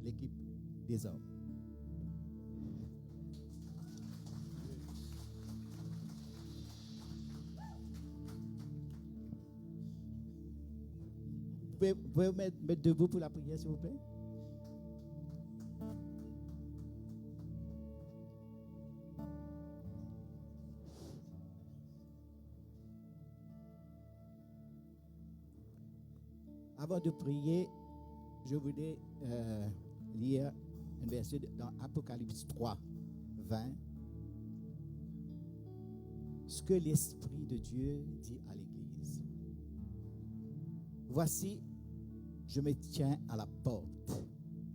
l'équipe des hommes. Vous pouvez vous mettre debout pour la prière, s'il vous plaît? Avant de prier, je voulais lire un verset dans Apocalypse 3, 20. Ce que l'Esprit de Dieu dit à l'Église. Voici, je me tiens à la porte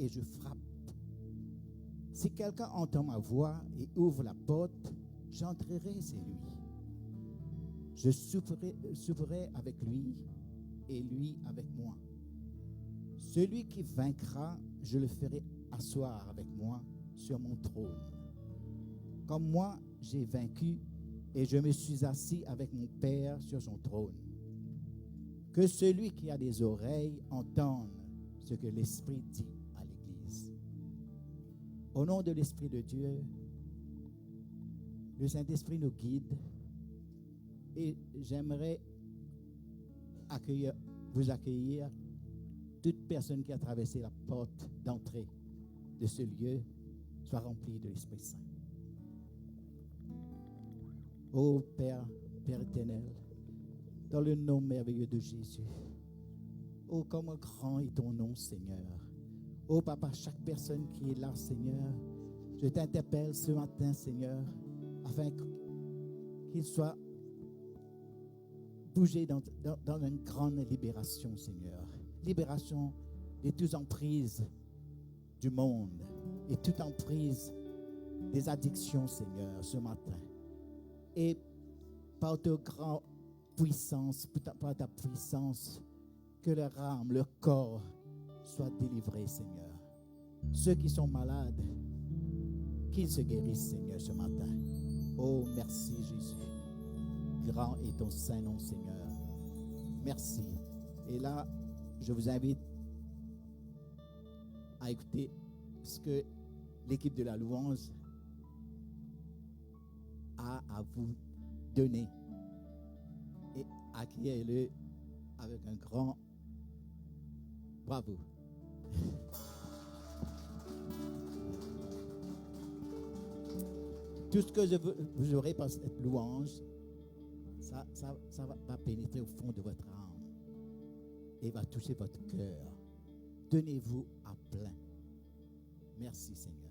et je frappe. Si quelqu'un entend ma voix et ouvre la porte, j'entrerai chez lui. Je souperai avec lui et lui avec moi. Celui qui vaincra, je le ferai asseoir avec moi sur mon trône. Comme moi, j'ai vaincu et je me suis assis avec mon Père sur son trône. Que celui qui a des oreilles entende ce que l'Esprit dit à l'Église. Au nom de l'Esprit de Dieu, le Saint-Esprit nous guide et j'aimerais vous accueillir toute personne qui a traversé la porte d'entrée de ce lieu soit remplie de l'Esprit Saint. Ô Père éternel, dans le nom merveilleux de Jésus, ô comment grand est ton nom, Seigneur. Ô Papa, chaque personne qui est là, Seigneur, je t'interpelle ce matin, Seigneur, afin qu'il soit bougé dans une grande libération, Seigneur. Libération de toute emprise du monde et toute emprise des addictions, Seigneur, ce matin. Et par ta grande puissance, par ta puissance, que leur âme, leur corps soient délivrés, Seigneur. Ceux qui sont malades, qu'ils se guérissent, Seigneur, ce matin. Oh, merci, Jésus. Grand est ton saint nom, Seigneur. Merci. Et là, je vous invite à écouter ce que l'équipe de la louange a à vous donner. Et accueillez-le avec un grand bravo. Tout ce que vous aurez par cette louange, ça va pénétrer au fond de votre âme et va toucher votre cœur. Donnez-vous à plein. Merci, Seigneur.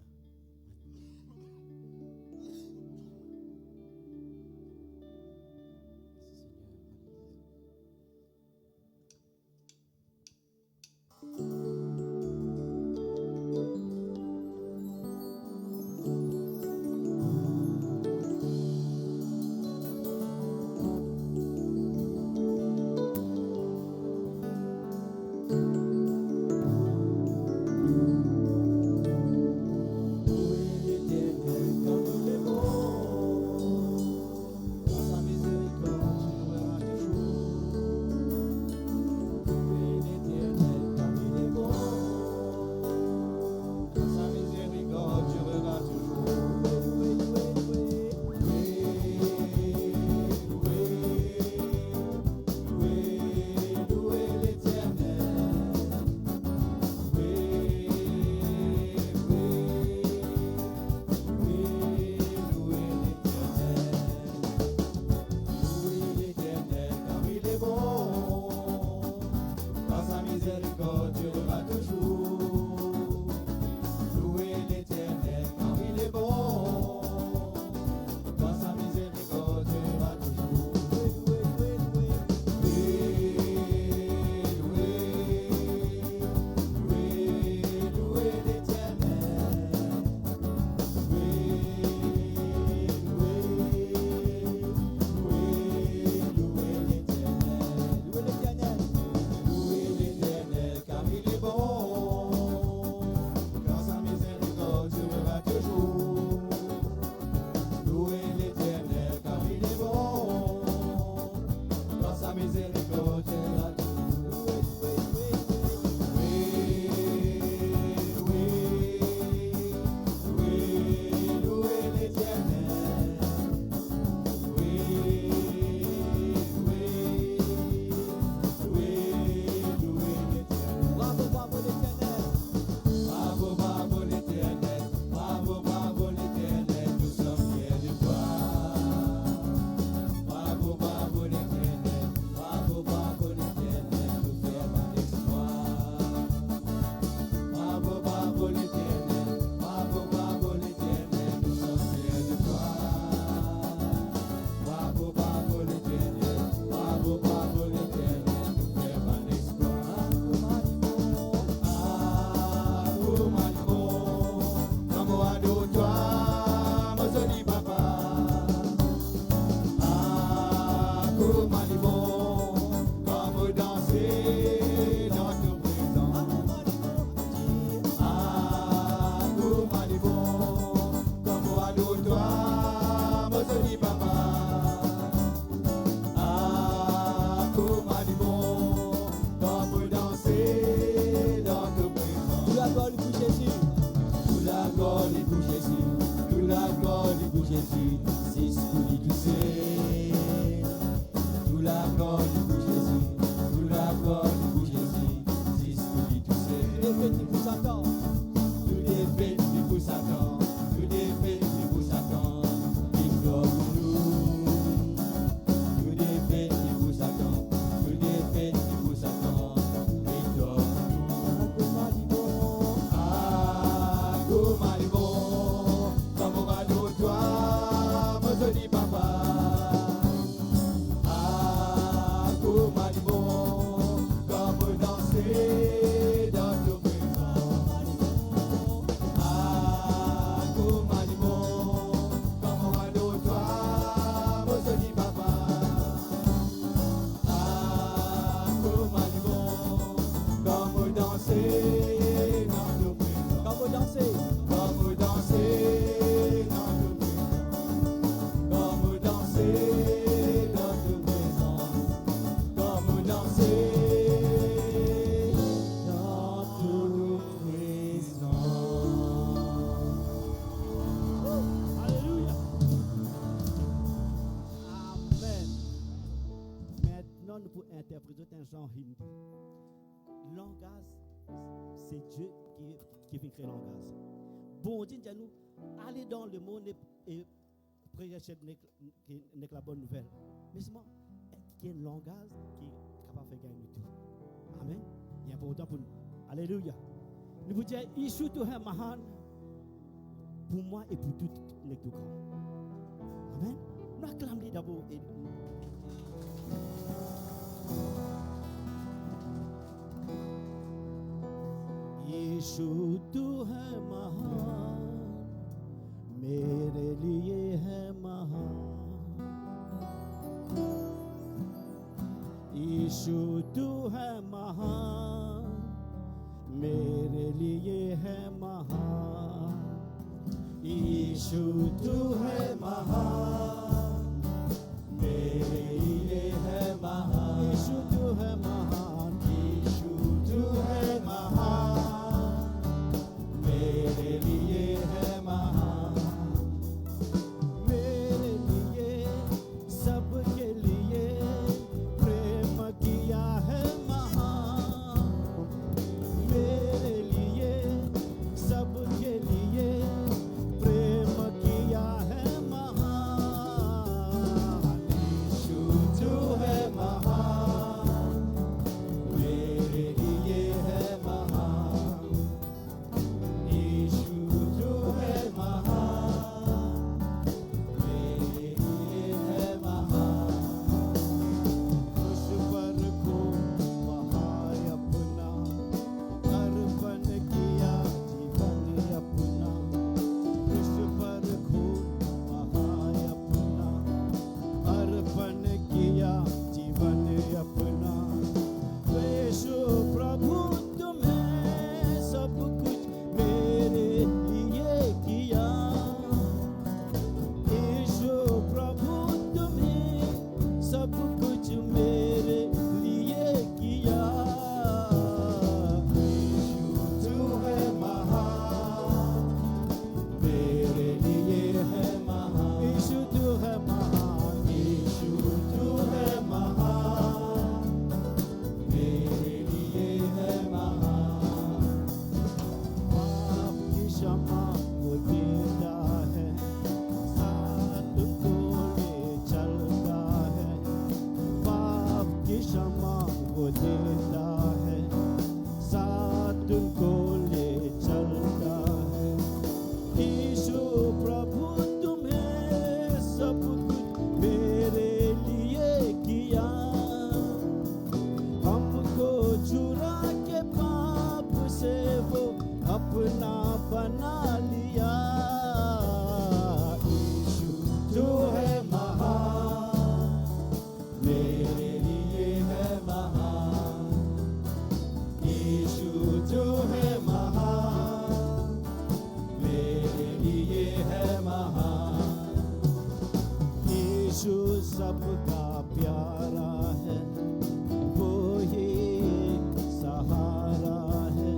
gloire pour Jésus. Toute la gloire pour Jésus. Toute la gloire pour Jésus. C'est ce qu'on dit tous. Toute la gloire pour Jésus. Toute la gloire pour Jésus. C'est ce qu'on dit tous. Tout est fait pour Satan. Tout est fait pour Satan. Tout est fait pour Satan. Victoire pour nous. Tout est fait pour Satan. Tout est fait pour Satan. Victoire pour nous. Ah, comment il est bon. Comme on va nous toi, moi je dis papa. Ah, comment il est bon. Comme danser dans nos présents. Ah, comment il est bon. Comme on va nous toi, moi je dis papa. Ah, comment il est bon. Comme danser dans nos présents. Quand vous dansez, Comme danser dans nos présents. Comme danser dans nos présents. Comme danser dans nos présents. alléluia. Amen. Maintenant, nous pouvons interpréter un genre hindi. Langage, c'est Dieu qui fait créer langage. Bon Dieu, nous aller dans le monde et prêcher la bonne nouvelle. Mais seulement, il y a un langage qui est capable de faire gagner tout. Amen. Il est important pour nous. Alléluia. Nous vous disons, Ishu to him mahan pour moi et pour tout les tout grand. Amen. Nous acclamons d'abord. यीशु तू है महान, मेरे लिए है महान। यीशु तू है महान, मेरे लिए है महान। यीशु तू है महान, मेरे लिए है महान। यीशु तू है महान, यीशु तू है महान, मेरे लिए है महान। मेरे लिए सबके लिए प्रेम किया है महान। मेरे लिए सबके लिए प्रेम किया है महान। यीशु तू है महान, मेरे लिए है महान। यीशु तू है महान, मेरे लिए है महान। उस पर को बहाय अपना, अर्पण किया जीवन अपना। उस पर को बहाय अपना, अर्पण किया जीवन अपना। यीशु प्रभु तुम्हें सब कुछ मेरे लिए किया। यीशु प्रभु तुम्हें सब कुछ मेरे लिए किया। यीशु तू है महान, मेरे लिए है महान। यीशु तू है महान, यीशु तू है महान, मेरे लिए है महान। पाप की क्षमा वो देता है, साथ को ले चलता है। पाप की क्षमा वो देता है, साथ को ले चलता है। यीशु प्रभु तुम्हें सब कुछ मेरे लिए किया। हमको चुरा के पाप से वो अपना बना लिया। यीशु जो है महान, मेरे लिए है महान। यीशु जो है महान, मेरे लिए है महान। यीशु सबका प्यारा है, वो ही सहारा है।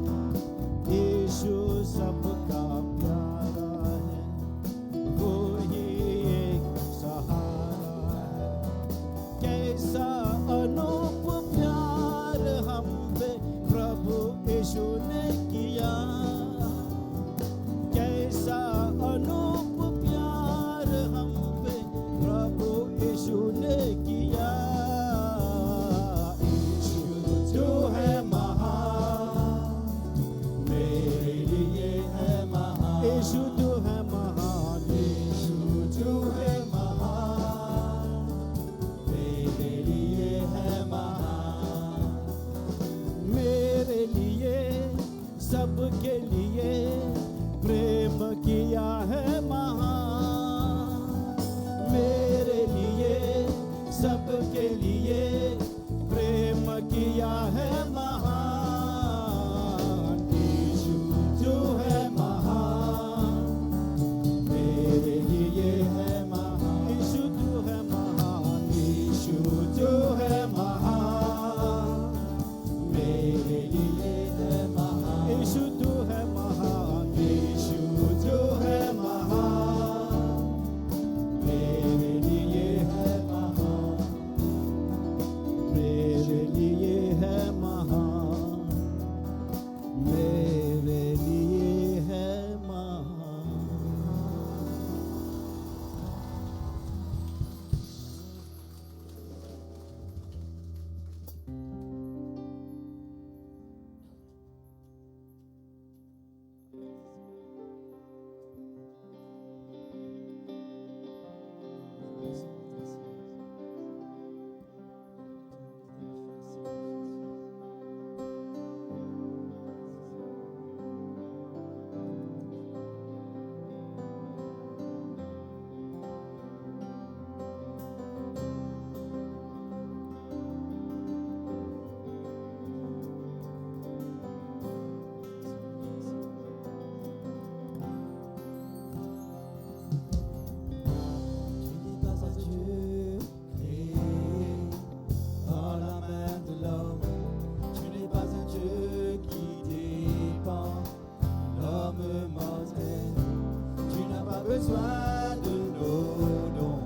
besoin de nos dons,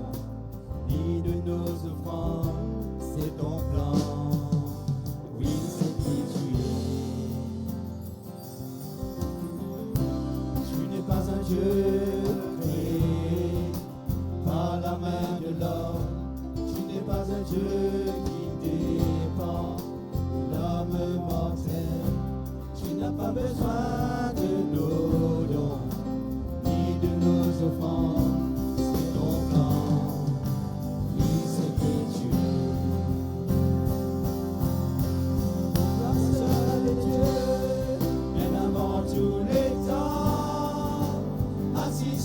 ni de nos offrandes, c'est ton plan. Oui, c'est qui tu es. Tu n'es pas un Dieu créé par la main de l'homme. Tu n'es pas un Dieu qui dépend de l'homme mortel. Tu n'as pas besoin de nos dons, ni de nos offrandes, c'est ton plan. Oui, c'est qui tu es. La seule est Dieu, bien avant tous les temps, assis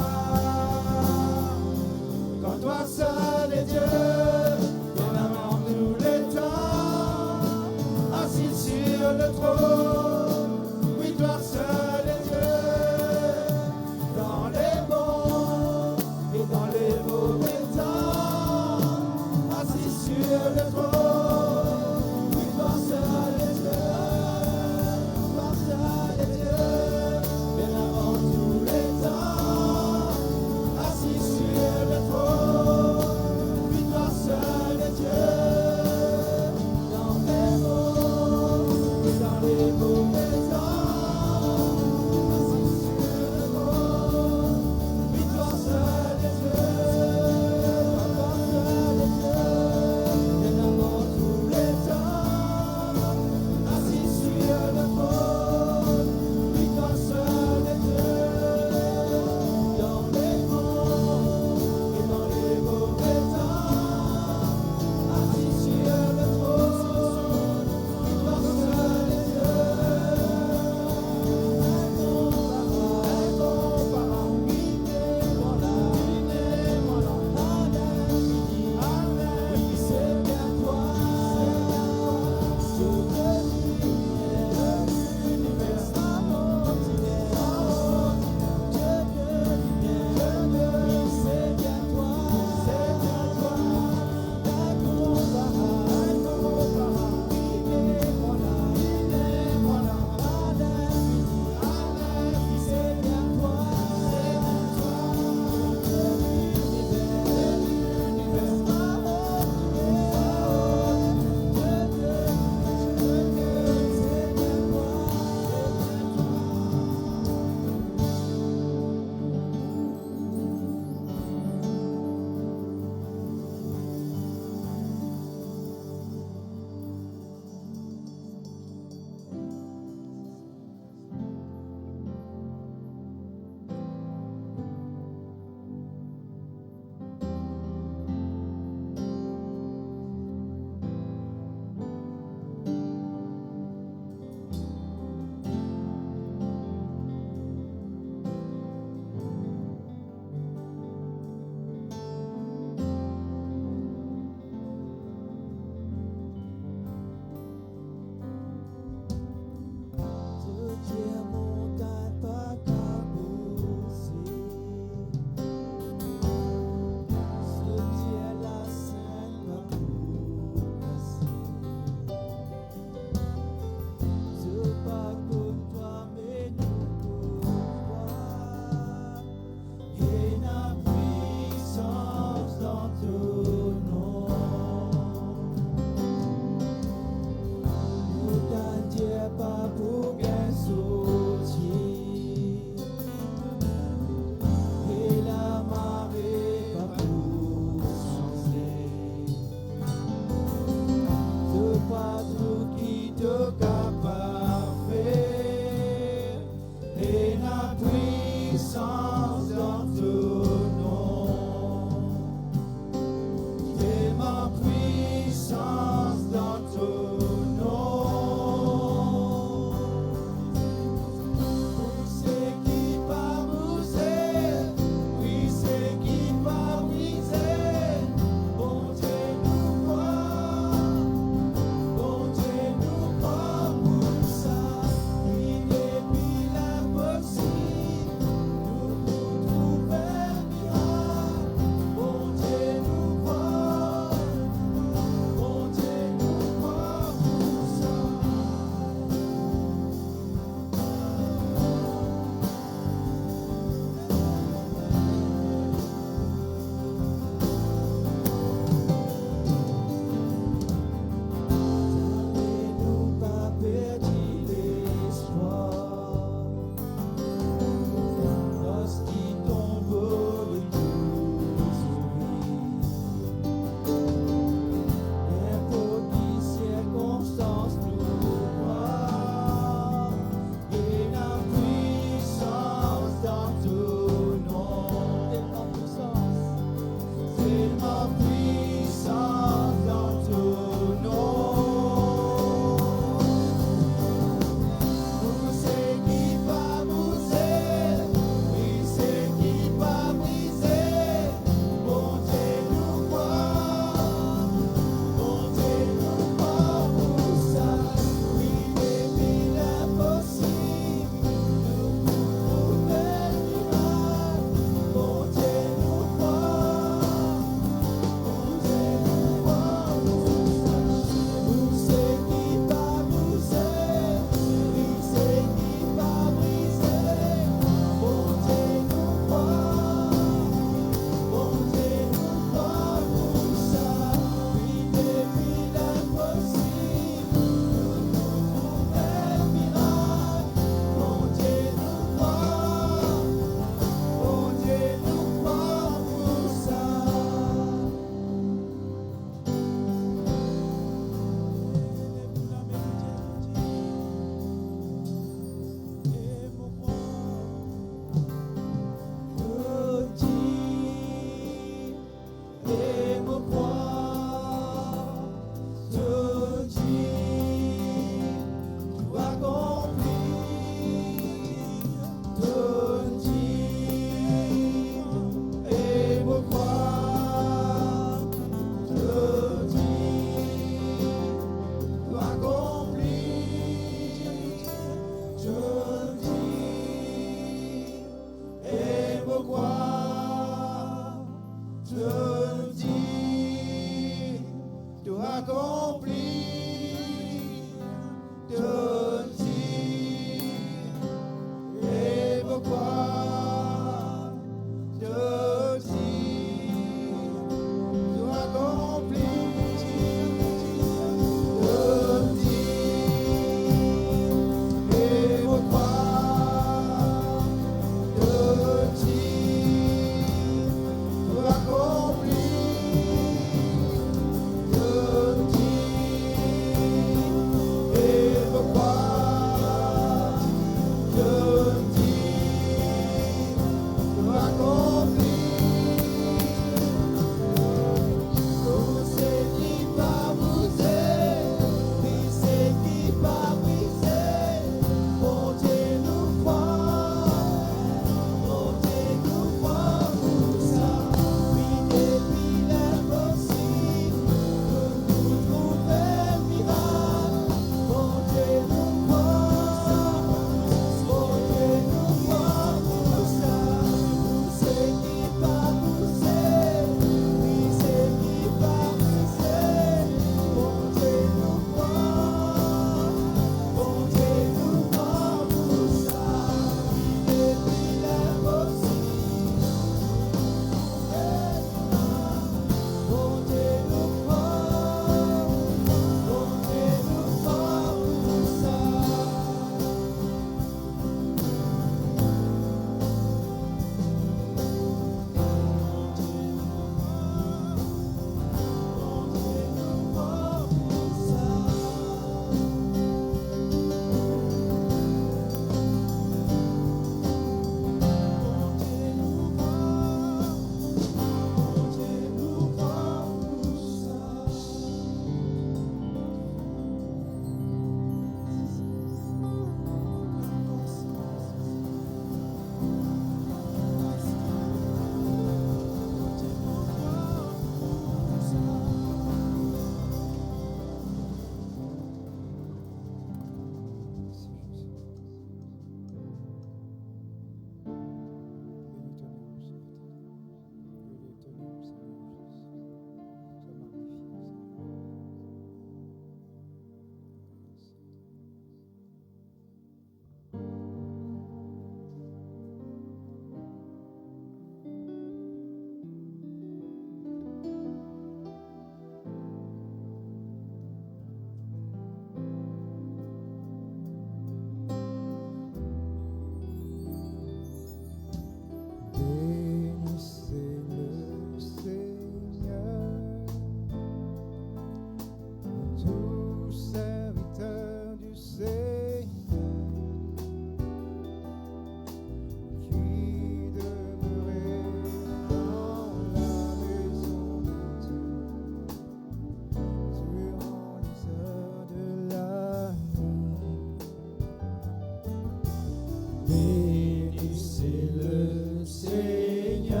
Bénissez le Seigneur,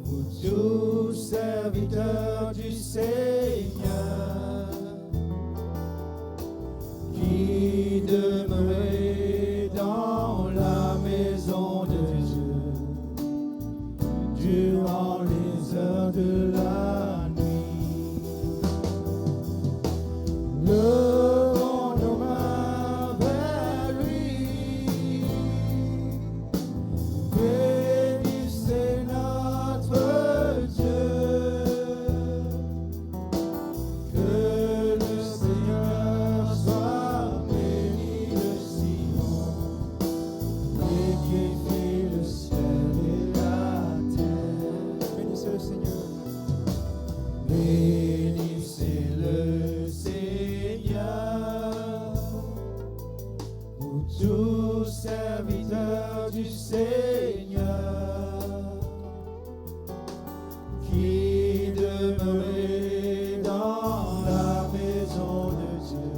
vous tous serviteurs du Seigneur, qui demeurez dans la maison de Dieu durant les heures de la nuit. Levons nos mains vers lui, bénissez notre Dieu, que le Seigneur soit béni de Sion, et qui fit le ciel et la terre. Bénissez le Seigneur. Bénissez le Seigneur, vous tous serviteurs du Seigneur, qui demeurez dans la maison de Dieu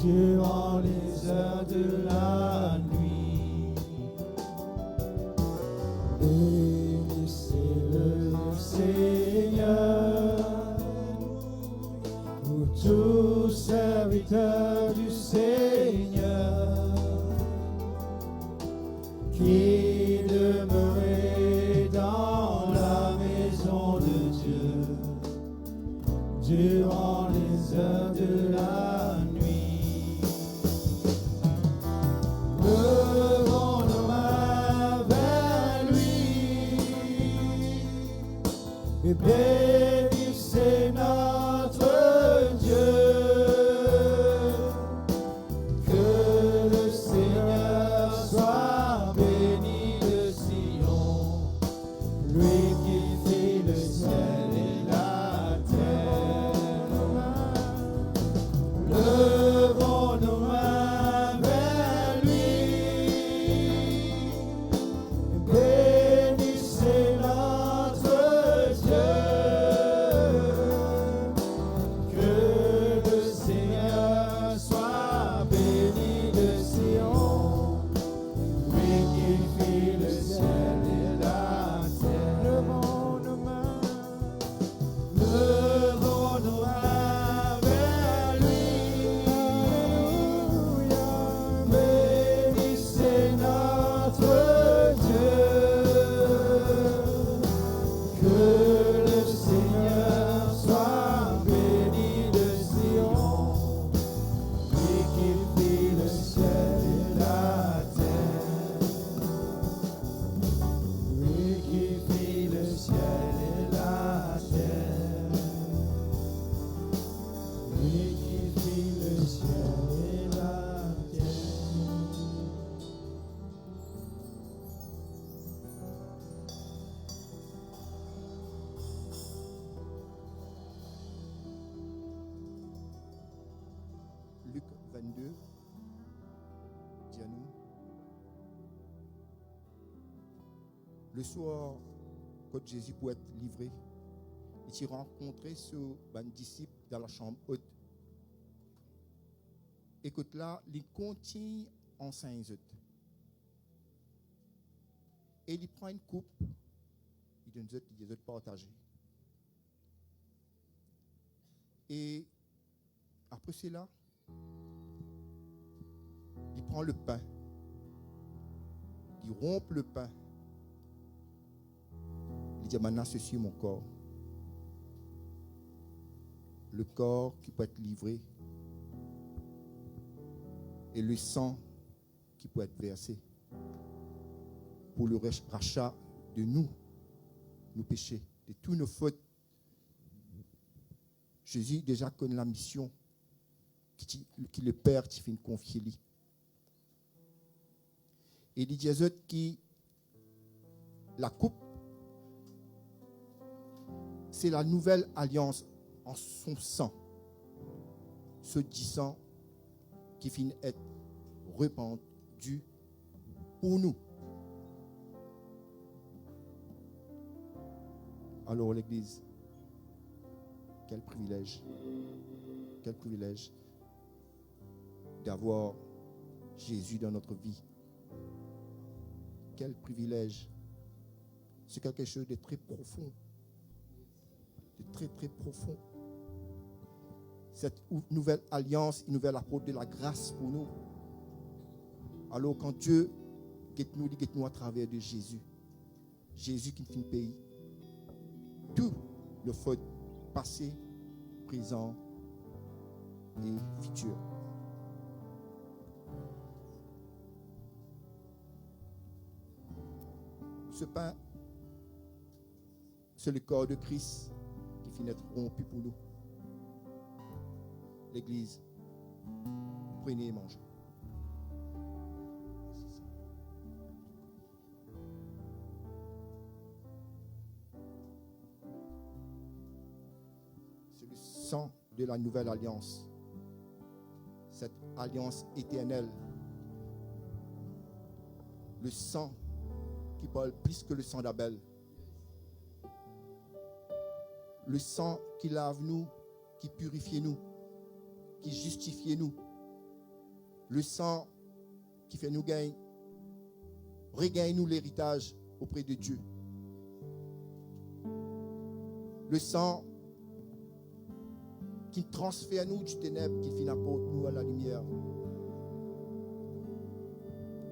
durant les heures de la nuit. Bénissez le Seigneur, vous tous serviteurs du Seigneur, qui demeurez dans la maison de Dieu durant les heures de la nuit. Levons nos mains vers lui et bénissez notre Dieu, que le Seigneur soit béni de Sion, lui qui fait le ciel et la terre. Levons nos mains vers lui, bénissez notre Dieu, que le Seigneur soit béni de Sion, lui qui fit le ciel et la terre. Levons nos mains vers lui, bénissez notre Dieu, que le Seigneur soit béni de Sion, lui qui fit le ciel et la terre, lui qui fit le ciel et la terre, lui qui fit le ciel et la terre. Luc 22 dit à nous, le soir, quand Jésus pouvait être livré, il s'y rencontrait ce disciple dans la chambre haute. Écoute là, il continue en 5 autres. Et il prend une coupe, il donne des autres partagés. Et après cela, il prend le pain, il rompt le pain. Il dit maintenant ceci est mon corps. Le corps qui peut être livré et le sang qui peut être versé pour le rachat de nous, nos péchés, de tous nos fautes. Jésus déjà connaît la mission qui le Père qui fait confier lui. Et il dit à eux qui la coupe, c'est la nouvelle alliance en son sang. Ce dit sang qui finit être répandu pour nous. Alors l'Église, quel privilège d'avoir Jésus dans notre vie. Quel privilège. C'est quelque chose de très profond. De très, très profond. Cette nouvelle alliance, une nouvelle apôtre de la grâce pour nous. Alors quand Dieu guette-nous à travers de Jésus. Jésus qui nous paye tout le faute passé, présent et futur. Ce pain, c'est le corps de Christ qui finit d'être rompu pour nous. L'Église, prenez et mangez. C'est le sang de la nouvelle alliance. Cette alliance éternelle. Le sang qui parle plus que le sang d'Abel. Le sang qui lave nous, qui purifie nous, qui justifie nous. Le sang qui fait nous gagner, regagne nous l'héritage auprès de Dieu. Le sang qui transfère nous du ténèbre, qui finit apporte nous à la lumière.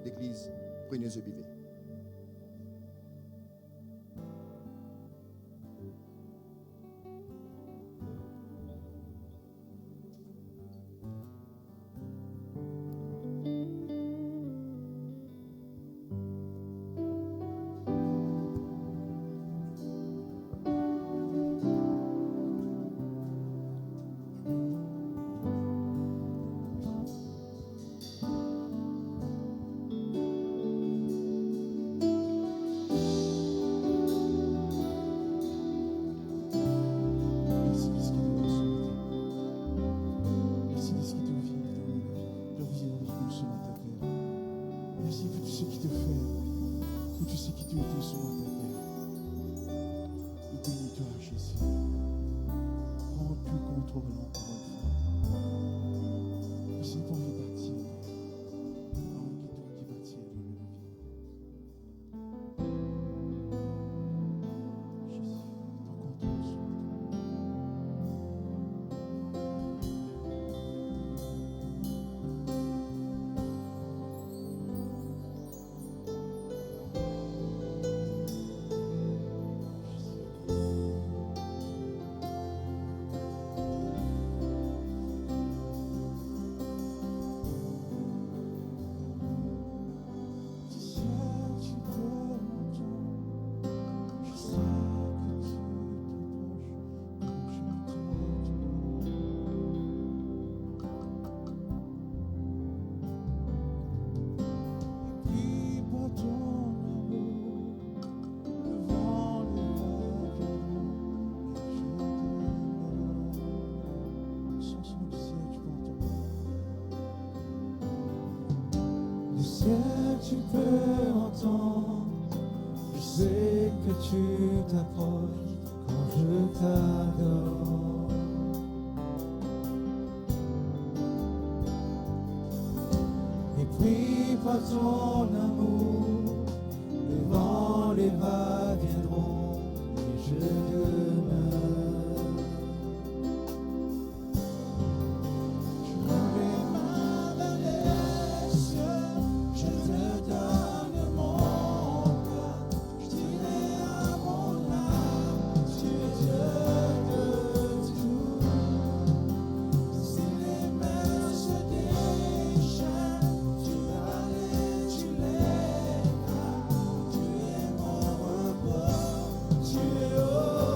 L'Église, prenez et buvez. Tu peux entendre, je sais que tu t'approches quand je t'adore. Et puis par ton amour, le vent, les vagues viendront et je demeure. Tu es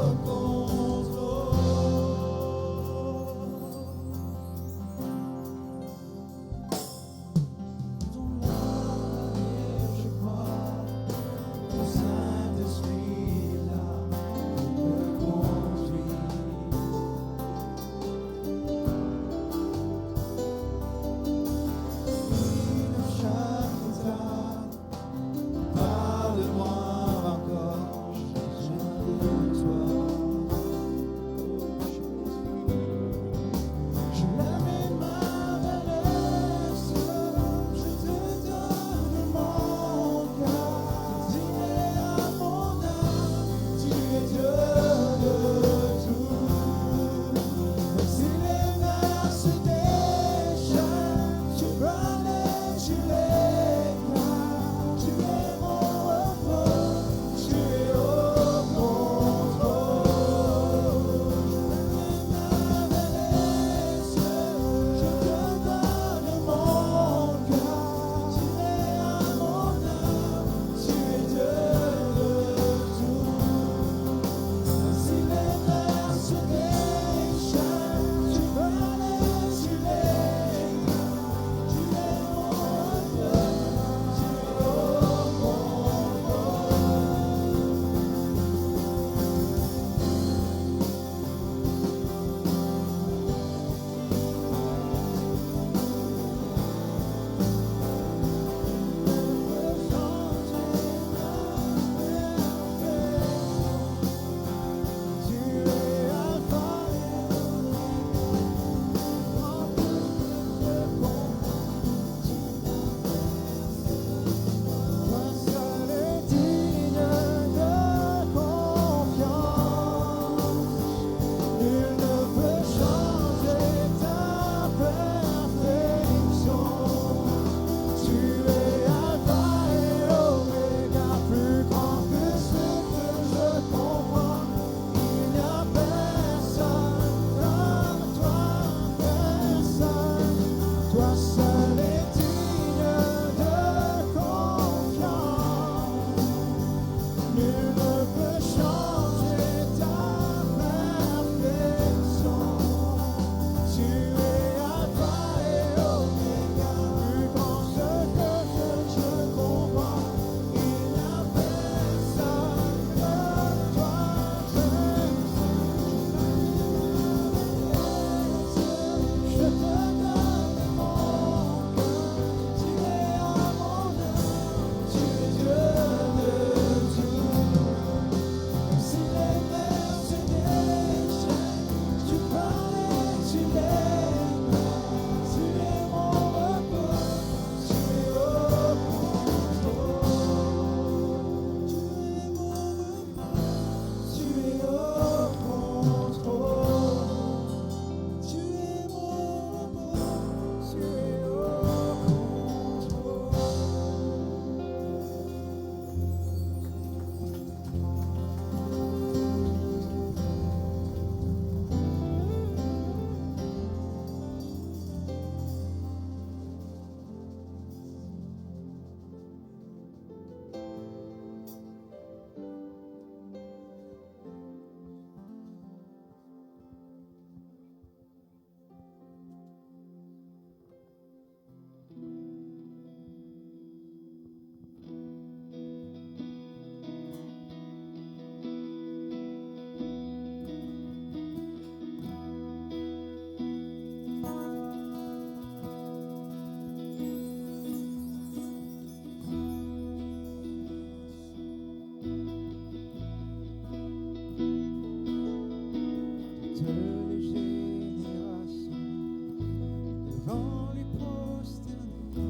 vont lui prosterner.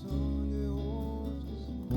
Tant de roses sont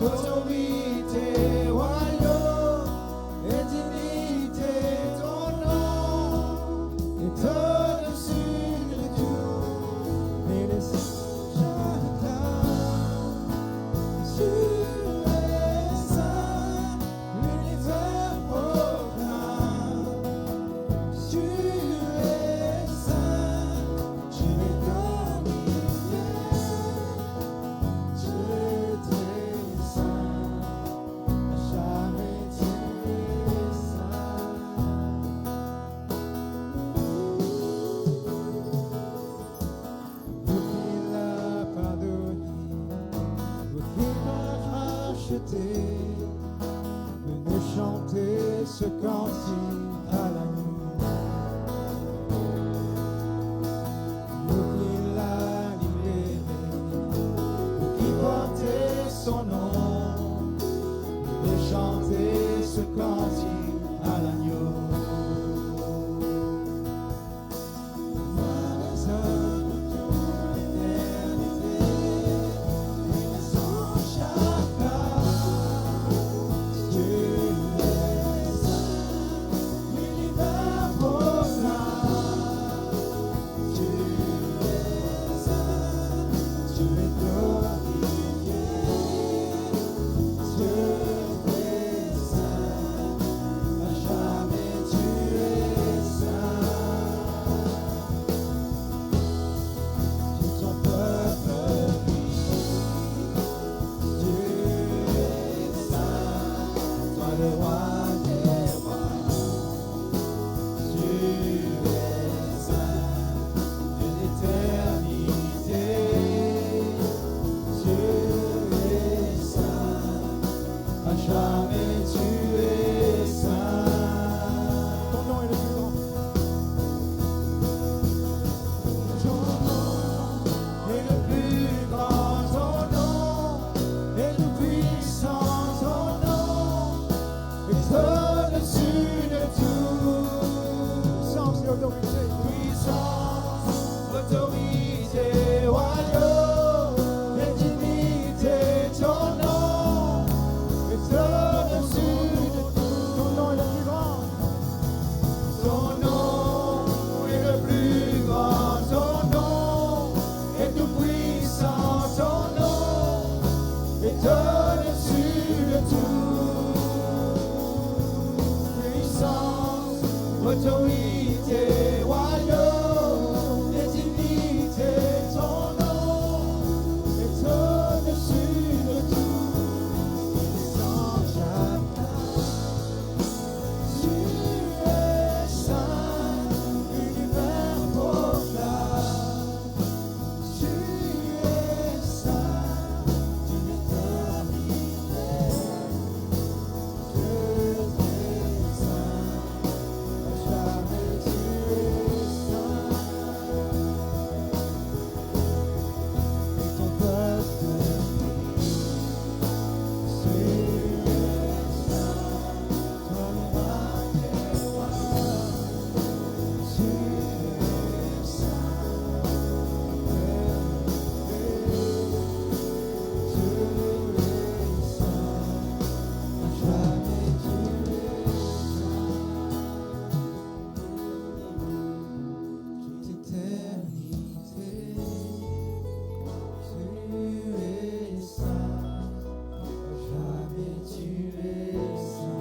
autorité, royaume et dignité, ton nom est au-dessus de tout. Et les anges acclament, tu es saint, l'univers proclame, tu es saint, tu es dominé, tu es très saint, à jamais tu es saint. Vous qui l'a pardonné, vous qui m'a racheté, venez chanter ce cantique à l'agneau. Vous qui l'a libéré, vous qui portez son nom, venez chanter ce cantique à l'agneau. Jamais tu es saint. Ton nom est le plus grand. Ton nom est le plus grand. Ton nom est le puissant. Ton nom est au-dessus de tout. Puissance et autorité. Puissance, autorité, royaume et dignité. Ton nom est au-dessus de tout. Ton nom est le plus grand. Ton nom est le plus grand. Ton nom est tout puissant. Ton nom est au-dessus de tout. Puissance, autorité, royaume et dignité. Ton nom est au-dessus de tout. Les anges acclament, tu es saint, l'univers proclame, tu es saint, tu es dominé, tu es très saint, à jamais tu es saint. Et ton peuple crie, tu es saint, toi le roi des rois, tu es saint, tu es saint, à jamais tu es saint. Toute éternité, tu es saint, à jamais tu es saint.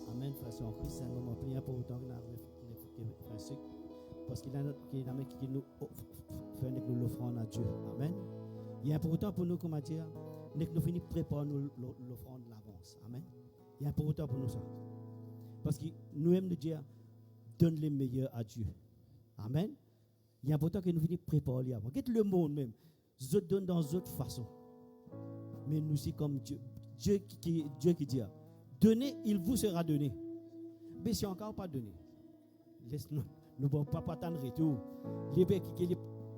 Amen, frère en Christ, c'est un moment priant pour autant que nous avons frère parce qu'il y en a qui nous fait avec nous l'offrande à Dieu. Amen. Il est important pour nous, comme à dire, que nous finissons préparer l'offrande de l'avance. Amen. Il est important pour nous ça. Parce que nous aimons nous dire, donne les meilleurs à Dieu. Amen. Il est important que nous finissons préparer avant. Qu'est-ce le monde même? Je donne dans d'autres façons. Mais nous sommes comme Dieu. Dieu qui dit, donnez, il vous sera donné. Mais si encore pas donné, laisse-nous. Nous ne pouvons pas attendre retour.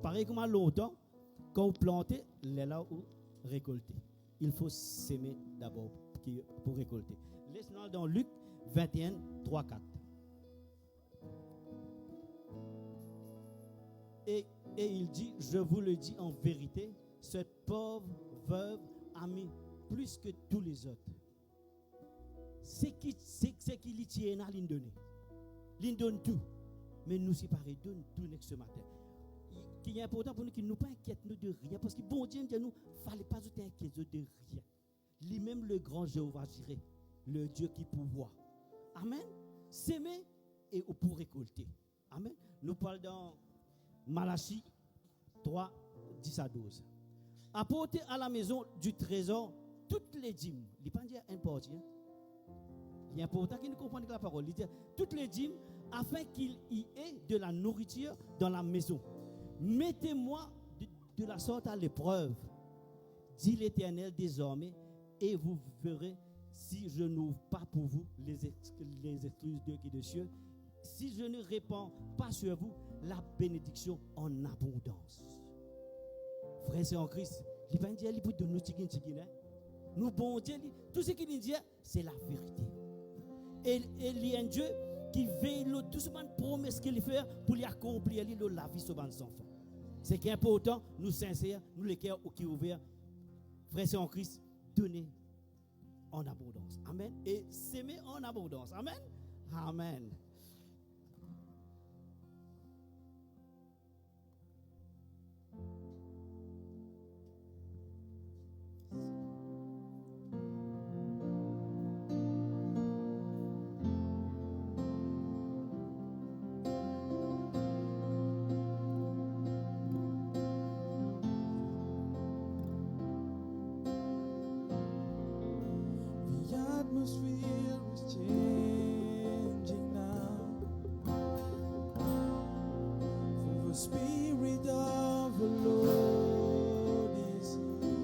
Pareil comme à longtemps, quand vous plantez, c'est là où récolter. Il faut s'aimer d'abord pour récolter. Laisse-nous dans Luc 21, 3, 4. Et il dit, je vous le dis en vérité, cette pauvre veuve a mis plus que tous les autres. C'est qui lui tient à l'indonner. L'in donne tout. Mais nous séparer donne tout ce matin. Il est important pour nous qu'il ne nous pas inquiète nous de rien. Parce que bon Dieu nous, il ne fallait pas nous inquiéter de rien. Lui-même le grand Jéhovah Jireh, le Dieu qui pourvoit. Amen. S'aimer et pour récolter. Amen. Nous parlons dans Malachie 3, 10 à 12. Apportez à la maison du trésor toutes les dîmes. Il ne pas dire important. Il est important qu'il nous comprenne la parole. Il dit toutes les dîmes afin qu'il y ait de la nourriture dans la maison. Mettez-moi de la sorte à l'épreuve, dit l'Éternel désormais, et vous verrez si je n'ouvre pas pour vous les excuses de cieux, si je ne répands pas sur vous la bénédiction en abondance. Frères et en Christ, il va dire de nous nous bon Dieu, tout ce qu'il dit, c'est la vérité. Et il y a un Dieu qui veille tout ce promesse qu'il fait pour lui accomplir la vie sur ses enfants. C'est qui est important, nous sincères, nous les cœurs qui sont ouverts, frères et en Christ, donner en abondance. Amen. Et s'aimer en abondance. Amen. Amen. The atmosphere is changing now. For the Spirit of the Lord is here.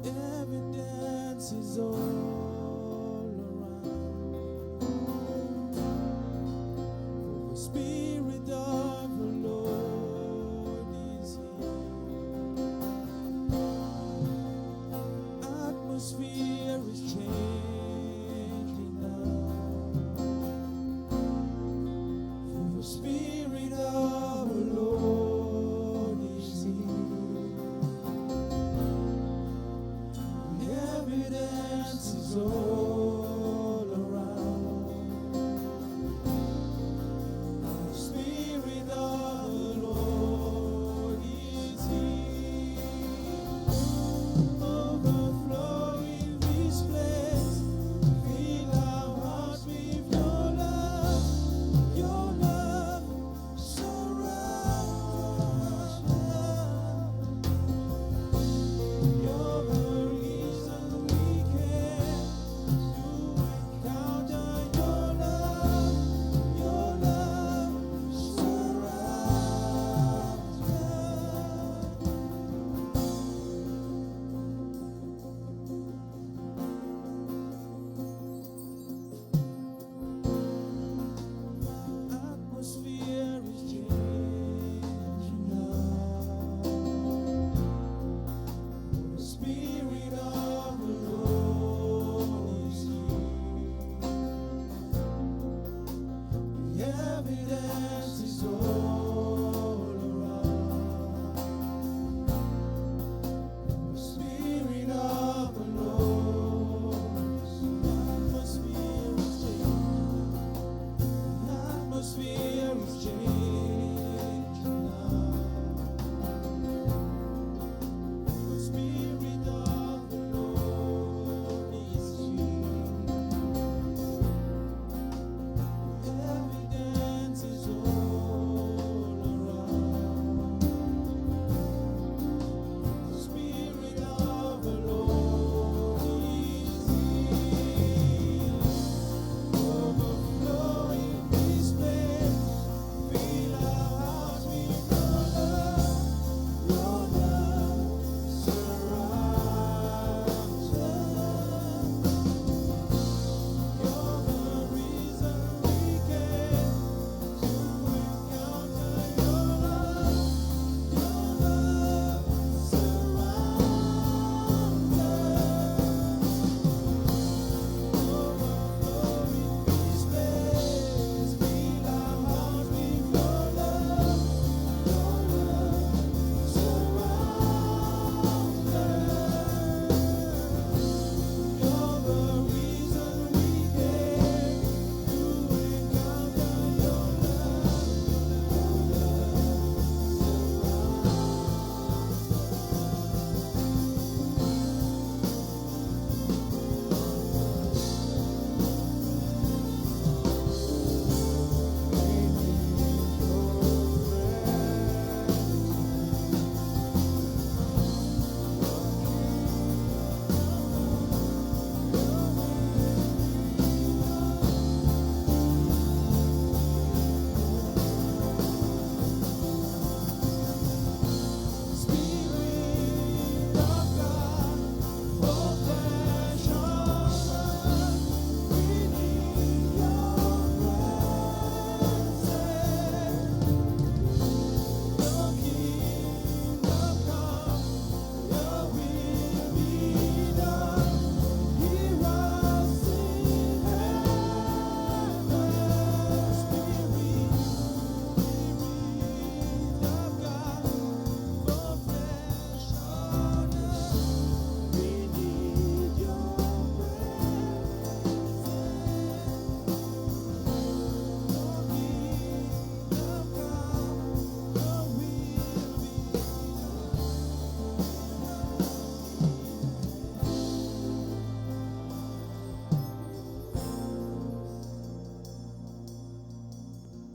The evidence is all around. For the Spirit of the Lord is here. Atmosphere is changing now. For the Spirit of the Lord is here. The evidence is all around. The Spirit of the Lord is here. Overflow in this place. Fill our hearts with your love. Your love surrounds us. You're the reason we can encounter your love. Your love surrounds us. Atmosphere is changing now. The Spirit of the Lord is here. The evidence is all around. The Spirit of the Lord is here. The atmosphere is changing. The atmosphere is changing now. The Spirit of the Lord is here. The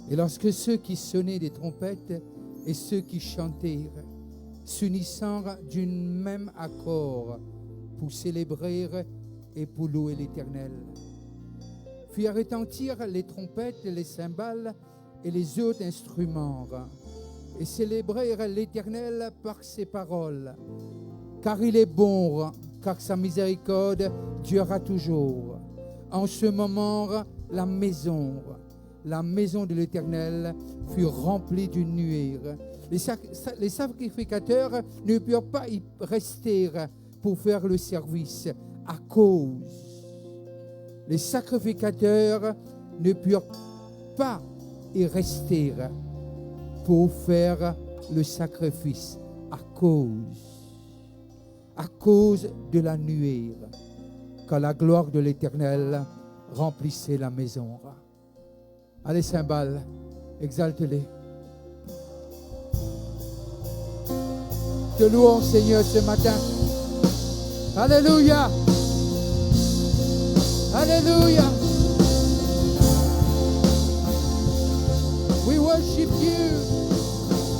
Et lorsque ceux qui sonnaient des trompettes et ceux qui chantèrent s'unissèrent d'un même accord pour célébrer et pour louer l'Éternel, firent retentir les trompettes, les cymbales et les autres instruments, et célébrèrent l'Éternel par ses paroles. Car il est bon, car sa miséricorde durera toujours. En ce moment, la maison de l'Éternel fut remplie d'une nuée. Les sacrificateurs ne purent pas y rester pour faire le service à cause. Les sacrificateurs ne purent pas y rester pour faire le sacrifice à cause de la nuée, car la gloire de l'Éternel remplissait la maison. Allez, cymbales, exalte-les. Te louons, Seigneur, ce matin. Alléluia. Alléluia. We worship you.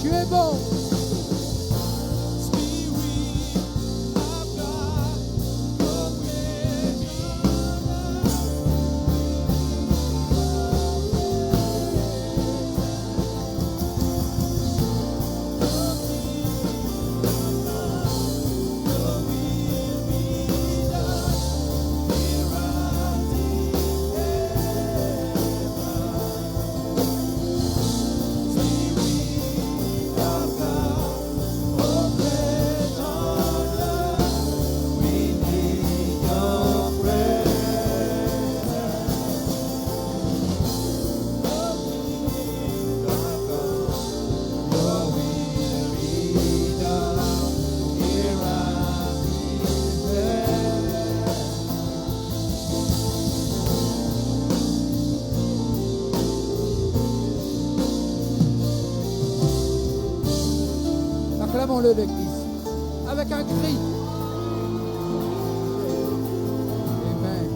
Tu es bon. Acclamons-le, l'Église, avec un cri. Amen.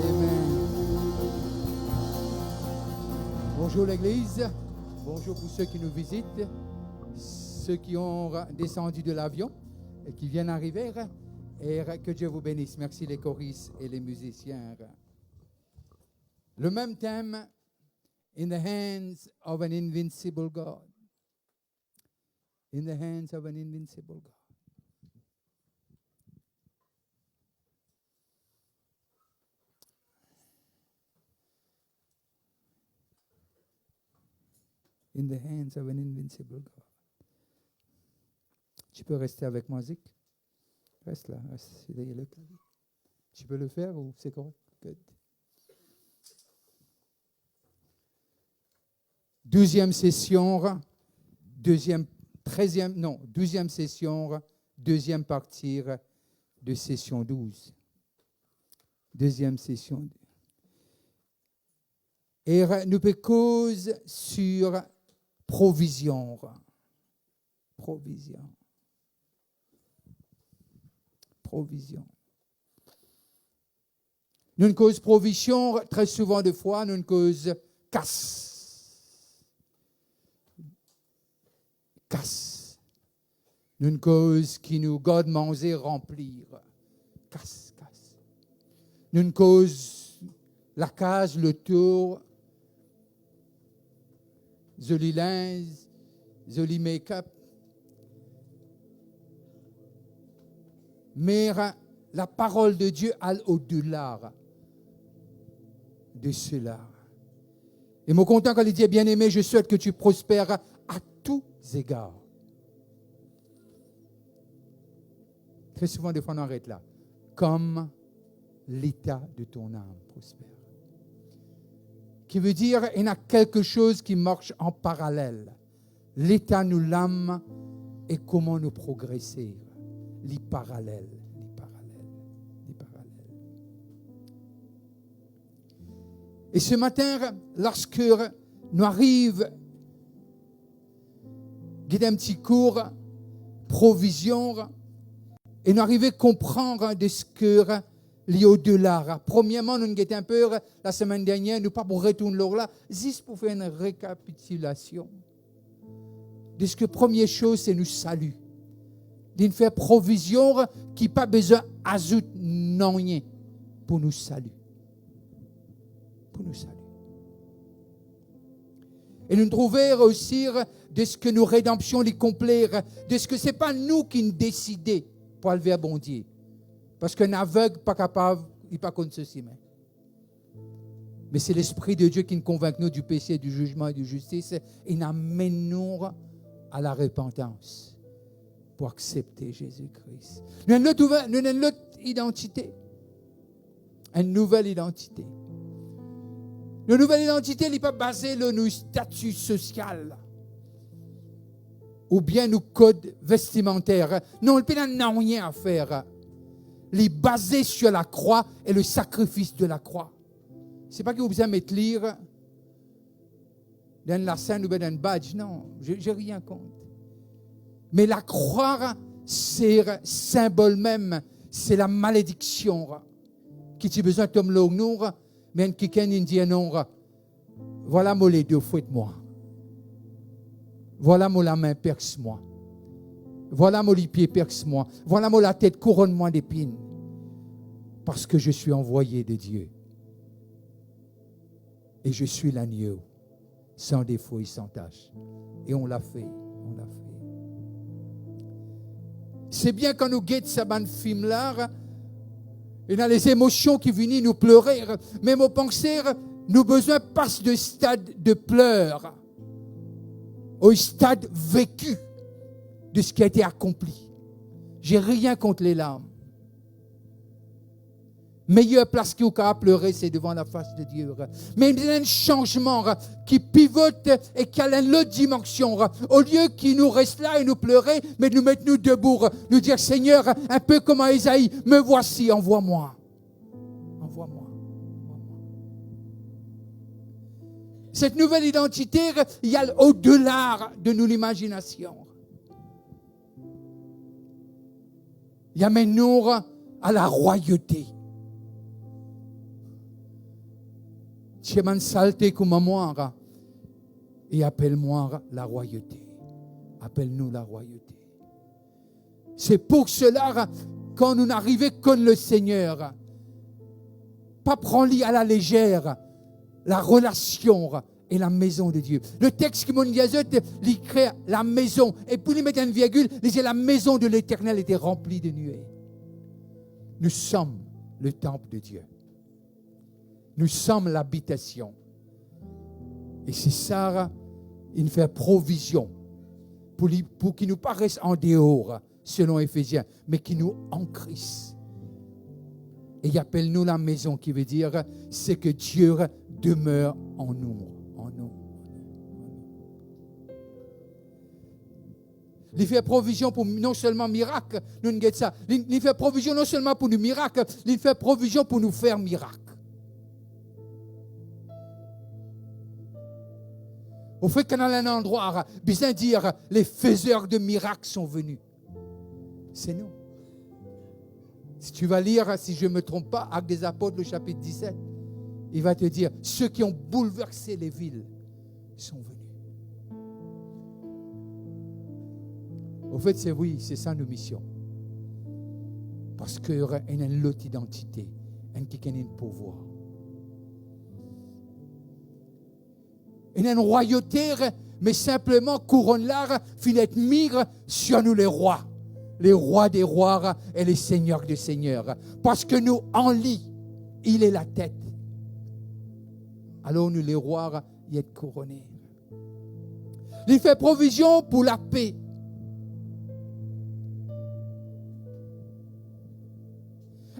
Amen. Bonjour l'Église. Bonjour pour ceux qui nous visitent, ceux qui ont descendu de l'avion et qui viennent arriver. Et que Dieu vous bénisse. Merci les choristes et les musiciens. Le même thème, in the hands of an invincible God. In the hands of an invincible God. In the hands of an invincible God. Tu peux rester avec moi, Zik? Reste là, reste derrière le clavier. Tu peux le faire ou c'est correct? Good. Deuxième session, deuxième session, deuxième partie de session 12. Deuxième session. Et nous peut cause sur provision. Provision. Provision. Nous cause provision, très souvent de fois, nous cause casse. Casse. Une cause qui nous garde manger, remplir. Casse. Une cause, la case, le tour, joli linge, joli make-up. Mais la parole de Dieu allait au-delà de cela. Et mon content quand il dit, bien-aimé, je souhaite que tu prospères à tous égards. Très souvent, des fois, on arrête là. Comme l'état de ton âme prospère. Qui veut dire, il y a quelque chose qui marche en parallèle. L'état de l'âme et comment nous progresser. Les parallèles. Et ce matin, lorsque nous arrivons, il y a un petit cours, provision, et nous arrivons à comprendre de ce que lié au-delà. Premièrement, nous avons un peu la semaine dernière, nous pas pour retourner là, juste pour faire une récapitulation. De ce que première chose, c'est nous saluer. D'une faire provision qui pas besoin d'ajouter non rien pour nous saluer. Pour nous saluer. Et nous trouvons aussi de ce que nos rédemptions les complèrent, de ce que ce n'est pas nous qui nous décidons pour aller vers bon Dieu. Parce qu'un aveugle pas capable, il n'est pas contre ceci. Mais c'est l'Esprit de Dieu qui nous convainc nous du péché, du jugement et de la justice et nous amène nous à la repentance pour accepter Jésus-Christ. Nous avons une autre identité. Une nouvelle identité. Une nouvelle identité n'est pas basée sur nos statuts sociaux ou bien nos codes vestimentaires. Non, il n'a rien à faire. Il est basé sur la croix et le sacrifice de la croix. Ce n'est pas que vous besoin de lire dans la scène ou dans un badge. Non, je n'ai rien contre. Mais la croix, c'est le symbole même. C'est la malédiction. Qui tu besoin de l'honneur, mais quelqu'un dit non. Voilà mon les deux, fouette-moi. Voilà mon la main, perce-moi. Voilà mon les pieds, perce-moi. Voilà mon la tête, couronne-moi d'épines. Parce que je suis envoyé de Dieu. Et je suis l'agneau, sans défaut et sans tâche. Et on l'a fait. On l'a fait. C'est bien quand nous guettons ce ban film-là, et dans les émotions qui viennent nous pleurer, même aux pensées, nous besoin passe de stade de pleurs au stade vécu de ce qui a été accompli. J'ai rien contre les larmes. Meilleure place qu'il y a à pleurer, c'est devant la face de Dieu. Mais il y a un changement qui pivote et qui a une autre dimension. Au lieu qu'il nous reste là et nous pleurer, mais de nous mettre nous debout, nous dire Seigneur, un peu comme à Isaïe, me voici, envoie-moi. Envoie-moi. Cette nouvelle identité, il y a au-delà de nous l'imagination. Il y a maintenant à la royauté. Je m'en salté comme moi et appelle-moi la royauté. Appelle-nous la royauté. C'est pour cela, quand nous arrivons comme le Seigneur, pas prendre à la légère la relation et la maison de Dieu. Le texte qui m'a dit, il crée la maison. Et pour lui mettre une virgule, il dit la maison de l'Éternel était remplie de nuées. Nous sommes le temple de Dieu. Nous sommes l'habitation. Et c'est ça, il fait provision pour qu'il nous paraisse en dehors, selon Éphésiens, mais qu'il nous ancrisse. Et il appelle nous la maison, qui veut dire, c'est que Dieu demeure en nous. En nous. Il fait provision pour non seulement miracle, nous ne ça. Il fait provision non seulement pour nous miracles, il fait provision pour nous faire miracle. Au fait qu'on a un endroit, bien dire, les faiseurs de miracles sont venus. C'est nous. Si tu vas lire, si je ne me trompe pas, Actes des Apôtres, le chapitre 17, il va te dire, ceux qui ont bouleversé les villes sont venus. Au fait, c'est oui, c'est ça nos missions. Parce qu'il y a une autre identité, qui a un pouvoir. Il y a une royauté, mais simplement couronne l'art, filet migre sur nous les rois des rois et les seigneurs des seigneurs. Parce que nous, en lui, il est la tête. Alors nous, les rois, y êtes couronnés. Il fait provision pour la paix.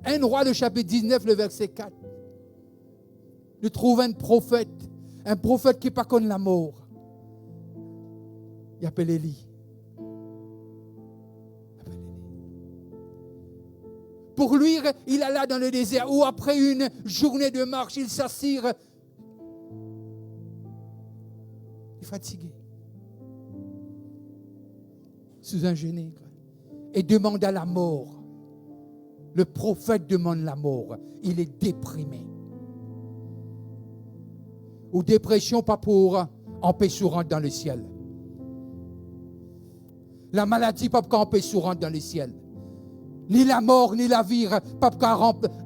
Un roi, le chapitre 19, le verset 4. Nous trouvons un prophète qui n'est pas contre la mort. Il appelle Élie. Pour lui, il alla dans le désert où après une journée de marche, il s'assire. Il est fatigué. Sous un génègre. Et demanda la mort. le prophète demande la mort. Il est déprimé. Ou dépression, pas pour empêcher de rentrer dans le ciel. La maladie, pas pour empêcher de rentrer dans le ciel. Ni la mort, ni la vie, pas pour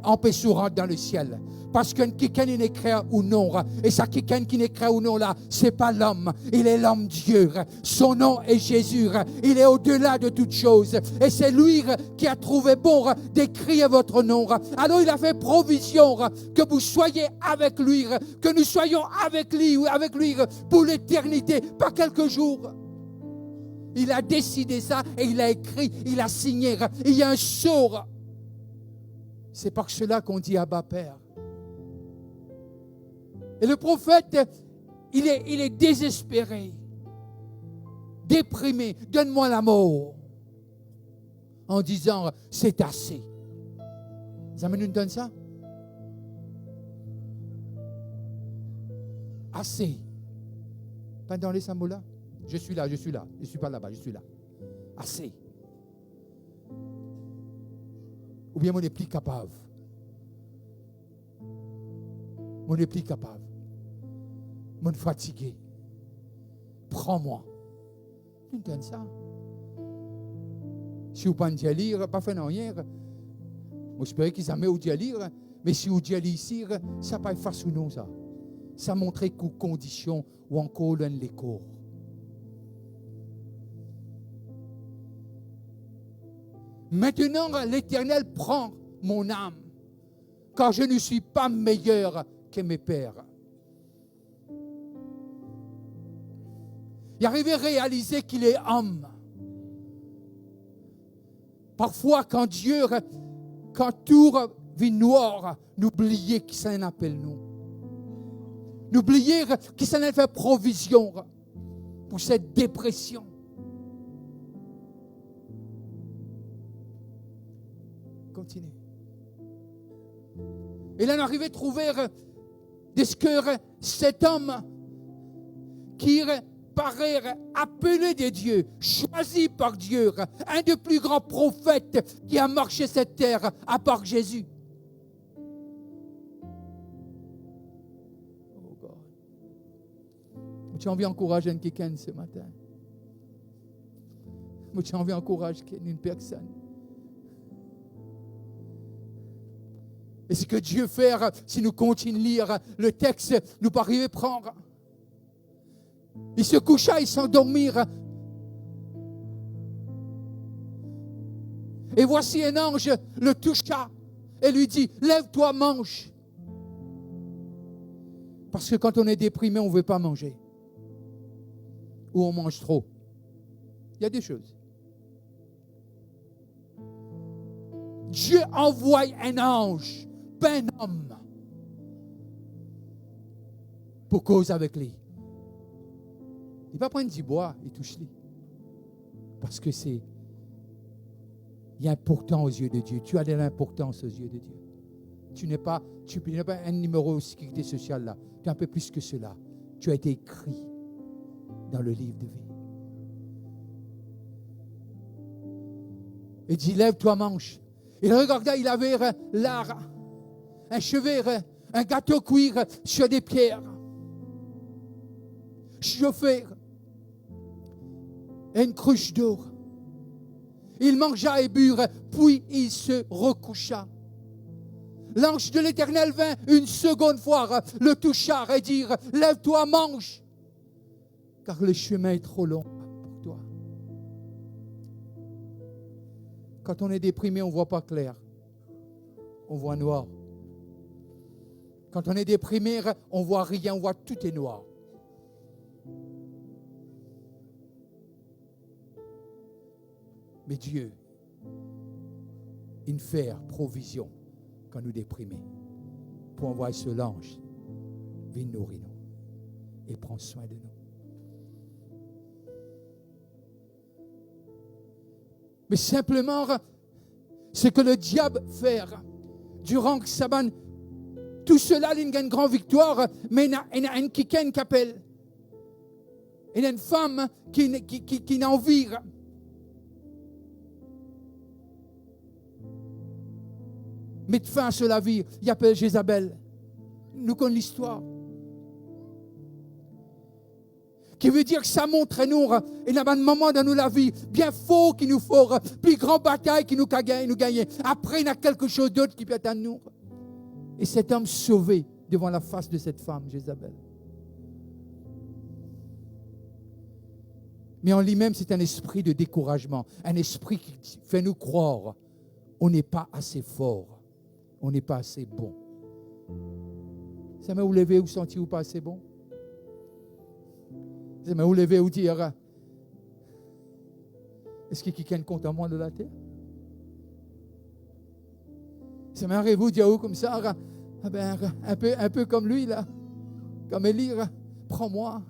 empêcher de rentrer dans le ciel. Parce que quelqu'un n'est créé ou non. Et ça, quelqu'un qui n'est créé ou non là, c'est pas l'homme. Il est l'homme Dieu. Son nom est Jésus. Il est au-delà de toutes choses. Et c'est lui qui a trouvé bon d'écrire votre nom. Alors il a fait provision que vous soyez avec lui, que nous soyons avec lui pour l'éternité, pas quelques jours. Il a décidé ça et il a écrit, il a signé. Il y a un sceau. C'est par cela qu'on dit Abba Père. Et le prophète, il est désespéré, déprimé. Donne-moi la mort. En disant, c'est assez. Ça me donne ça? Assez. Pas dans les Samola? Je suis là. Je ne suis pas là-bas, je suis là. Assez. Ou bien, on n'est plus capable. On n'est plus capable. On est fatigué. Prends-moi. Tu entends ça? Si vous ne pouvez lire, pas fait rien. J'espère qu'ils aiment où lire. Mais si vous lire ici, ça ne pas face ou non ça. Ça montre qu'aux conditions ou encore dans les cours. Maintenant, l'Éternel prend mon âme, car je ne suis pas meilleur que mes pères. Il arrive à réaliser qu'il est homme. Parfois, quand tout vit noir, n'oubliez qui s'en appelle nous. N'oubliez qui s'en a fait provision pour cette dépression. Continue. Et là, on arrive à trouver cet homme qui paraît appelé de Dieu, choisi par Dieu, un des plus grands prophètes qui a marché cette terre, à part Jésus. Oh God. Tu as envie d'encourager quelqu'un ce matin. Tu as envie d'encourager une personne. Et ce que Dieu fait, si nous continuons à lire le texte, nous pas arriver à prendre. Il se coucha, il s'endormira. Et voici un ange le toucha et lui dit, lève-toi, mange. Parce que quand on est déprimé, on ne veut pas manger. Ou on mange trop. Il y a des choses. Dieu envoie un ange, pas un homme, pour cause avec lui. Il ne va pas prendre du bois, il touche lui. Parce que il est important aux yeux de Dieu. Tu as de l'importance aux yeux de Dieu. Tu n'es pas un numéro de sécurité sociale là. Tu es un peu plus que cela. Tu as été écrit dans le livre de vie. Il dit, lève-toi, mange. Il regarda, il avait l'art, un chevet, un gâteau cuir sur des pierres. Chauffé. Et une cruche d'eau. Il mangea et but, puis il se recoucha. L'ange de l'Éternel vint une seconde fois, le toucha et dit, lève-toi, mange, car le chemin est trop long pour toi. Quand on est déprimé, on ne voit pas clair. On voit noir. Quand on est déprimé, on ne voit rien, on voit tout est noir. Mais Dieu, il fait provision quand nous déprimons pour envoyer ce l'ange, viens nourrir nous et prend soin de nous. Mais simplement, ce que le diable fait durant que Saban, tout cela, il y a une grande victoire, mais il y a un quelqu'un qui appelle. Il y a une femme qui n'a envie. mettre fin à cela vie, il appelle Jézabel. Nous connaissons l'histoire. Qui veut dire que ça montre nous, et dans un moment dans nous la vie, bien fort qu'il nous faut, plus grande bataille qui nous gagne. Après, il y a quelque chose d'autre qui peut être à nous. Et cet homme sauvé devant la face de cette femme, Jézabel. Mais en lui-même, c'est un esprit de découragement, un esprit qui fait nous croire on n'est pas assez fort, on n'est pas assez bon. Ça m'a vous lever ou senti ou pas assez bon? Ça m'a vous lever ou dire est-ce qu'il y a quelqu'un compte à moi de la terre? Ça m'arrive vous dire comme ça, un peu comme lui là, comme Élie, prends-moi,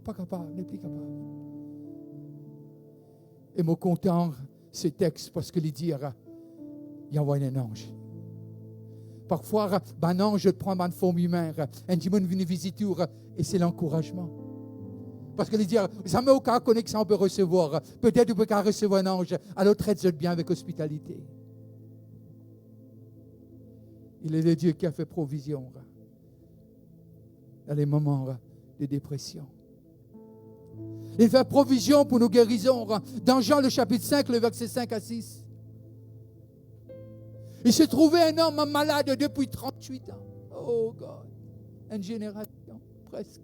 pas capable, n'est plus capable. Et me content ce texte parce que il dit il envoie un ange. Parfois, un ange te prend une forme humaine, un démon vient visiter et c'est l'encouragement. Parce que il dit, ça n'a aucune connexion on peut recevoir. Peut-être vous pouvez recevoir un ange, alors traite-le bien avec hospitalité. Il est le Dieu qui a fait provision dans les moments de dépression. Il fait provision pour nos guérisons. Dans Jean le chapitre 5, le verset 5 à 6. Il se trouvait un homme malade depuis 38 ans. Oh God, une génération presque.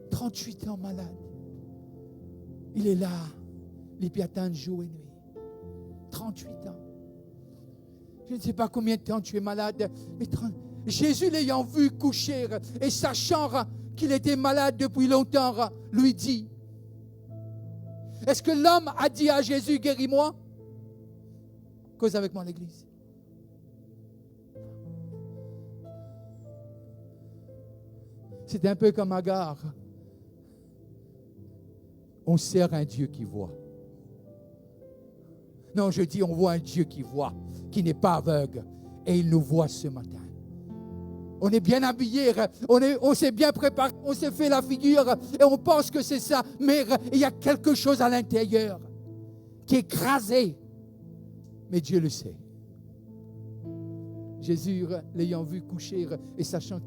38 ans malade. Il est là, les piatins jour et nuit. 38 ans. Je ne sais pas combien de temps tu es malade, mais Jésus l'ayant vu coucher et sachant qu'il était malade depuis longtemps, lui dit, est-ce que l'homme a dit à Jésus, guéris-moi? Cause avec moi l'église. C'est un peu comme Agar. On sert un Dieu qui voit. Non, je dis, on voit un Dieu qui voit, qui n'est pas aveugle. Et il nous voit ce matin. On est bien habillé, on s'est bien préparé, on s'est fait la figure et on pense que c'est ça. Mais il y a quelque chose à l'intérieur qui est écrasé. Mais Dieu le sait. Jésus, l'ayant vu coucher et sachant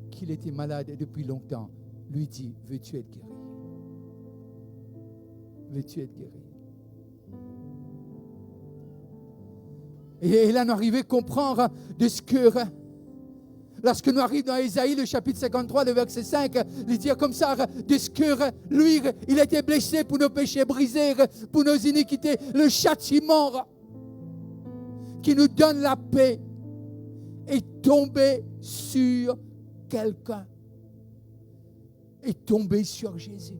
qu'il était malade depuis longtemps, lui dit, veux-tu être guéri? Veux-tu être guéri? Et là, nous arrivons à comprendre de ce que, lorsque nous arrivons dans Ésaïe, le chapitre 53, le verset 5, il dit comme ça, de ce que lui, il était blessé pour nos péchés, brisés pour nos iniquités, le châtiment qui nous donne la paix est tombé sur quelqu'un, est tombé sur Jésus.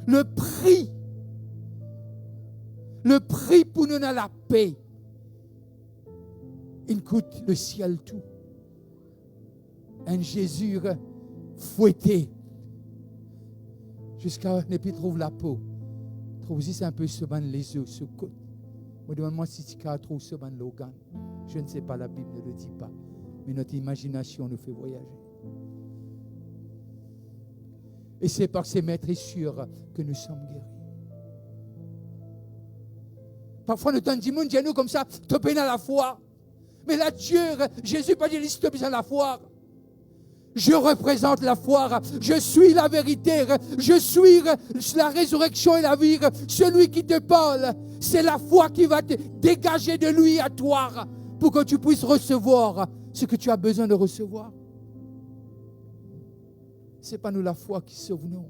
Le prix pour nous dans la paix, il coûte le ciel tout. Un Jésus fouetté jusqu'à ne plus trouver la peau. Trouve aussi c'est un peu ce ban les yeux, ce côté. Me demande-moi si tu as trouvé ce ban l'organe. Je ne sais pas, la Bible ne le dit pas. Mais notre imagination nous fait voyager. Et c'est par ces maîtres sûrs que nous sommes guéris. Parfois, nous t'en disons, nous comme ça, te peine à la foi. Mais là, Dieu, Jésus pas dit, te peine à la foi. Je représente la foi. Je suis la vérité. Je suis la résurrection et la vie. Celui qui te parle, c'est la foi qui va te dégager de lui à toi pour que tu puisses recevoir ce que tu as besoin de recevoir. Ce n'est pas nous la foi qui sauve nous.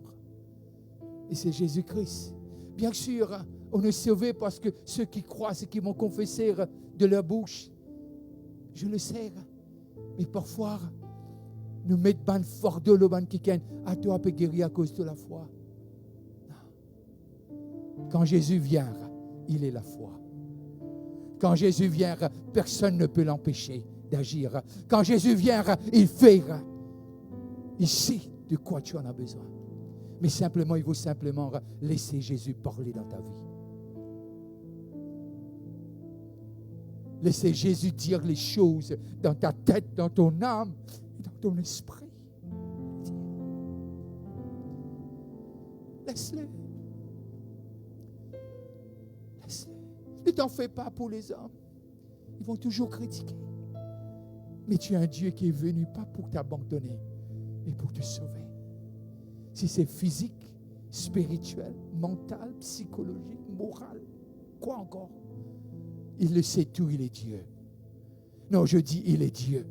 Et c'est Jésus-Christ. Bien sûr, on est sauvé parce que ceux qui croient, ceux qui vont confesser de leur bouche, je le sais, mais parfois, nous mettons ban fort de l'eau, ban qui à toi peut guérir à cause de la foi. Non. Quand Jésus vient, il est la foi. Quand Jésus vient, personne ne peut l'empêcher d'agir. Quand Jésus vient, il fait. Il sait de quoi tu en as besoin. Mais simplement, il faut simplement laisser Jésus parler dans ta vie. Laissez Jésus dire les choses dans ta tête, dans ton âme et dans ton esprit. Laisse-le. Laisse-le. t'en fais pas pour les hommes. Ils vont toujours critiquer. Mais tu as un Dieu qui est venu pas pour t'abandonner, mais pour te sauver. Si c'est physique, spirituel, mental, psychologique, moral, quoi encore? Il le sait tout, il est Dieu. Non, je dis, il est Dieu.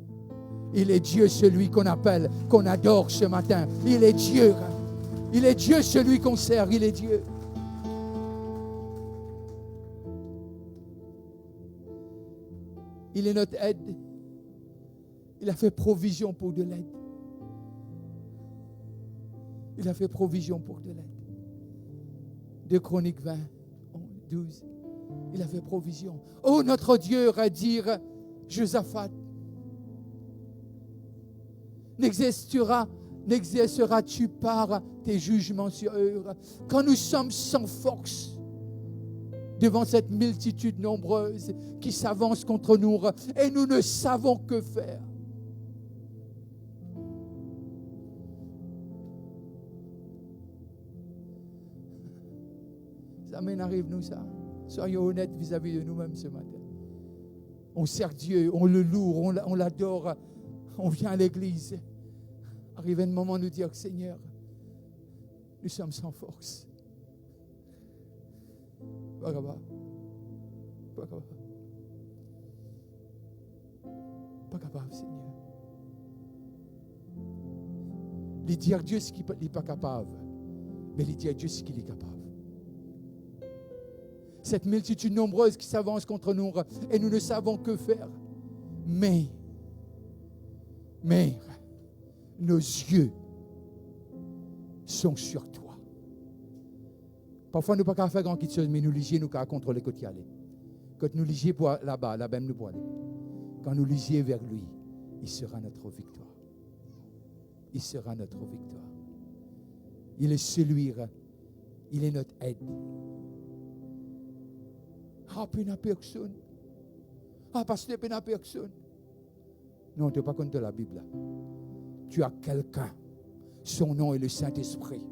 Il est Dieu, celui qu'on appelle, qu'on adore ce matin. Il est Dieu. Il est Dieu, celui qu'on sert. Il est Dieu. Il est notre aide. Il a fait provision pour de l'aide. Il a fait provision pour de l'aide. 2 Chroniques 20, 12. Il a fait provision. Oh, notre Dieu, va dire Josaphat, n'exerceras-tu par tes jugements sur eux? Quand nous sommes sans force devant cette multitude nombreuse qui s'avance contre nous et nous ne savons que faire. Ça m'arrive nous ça. Soyons honnêtes vis-à-vis de nous-mêmes ce matin. On sert Dieu, on le loue, on l'adore, on vient à l'église. Arrive un moment de nous dire, Seigneur, nous sommes sans force. Pas capable. Pas capable. Pas capable, Seigneur. Il dire Dieu ce qu'il n'est pas capable, mais il dire Dieu ce qu'il est capable. Cette multitude nombreuse qui s'avance contre nous et nous ne savons que faire. Mais, nos yeux sont sur toi. Parfois, nous ne pouvons pas faire grand chose, mais nous ligions, nous pouvons contrôler côté aller. Quand nous ligions pour là-bas, là-bas, nous pouvons aller. Quand nous ligions vers lui, il sera notre victoire. Il sera notre victoire. Il est celui, il est notre aide. Ah, puis il n'y a personne. Ah, pasteur, puis il n'y a personne. Non, tu n'es pas contre la Bible. Tu as quelqu'un. Son nom est le Saint-Esprit.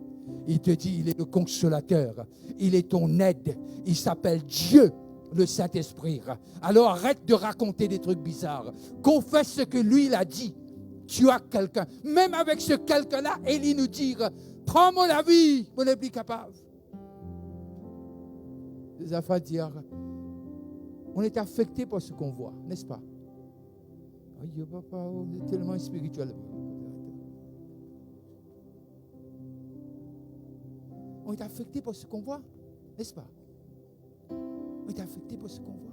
Il te dit, il est le consolateur. Il est ton aide. Il s'appelle Dieu, le Saint-Esprit. Alors arrête de raconter des trucs bizarres. Confesse ce que lui, il a dit. Tu as quelqu'un. Même avec ce quelqu'un-là, Élie nous dit, prends-moi la vie, on n'est plus capable. Les affaires dire, on est affecté par ce qu'on voit, n'est-ce pas? Aïe, papa, on est tellement spirituel. On est affecté par ce qu'on voit, n'est-ce pas? On est affecté par ce qu'on voit.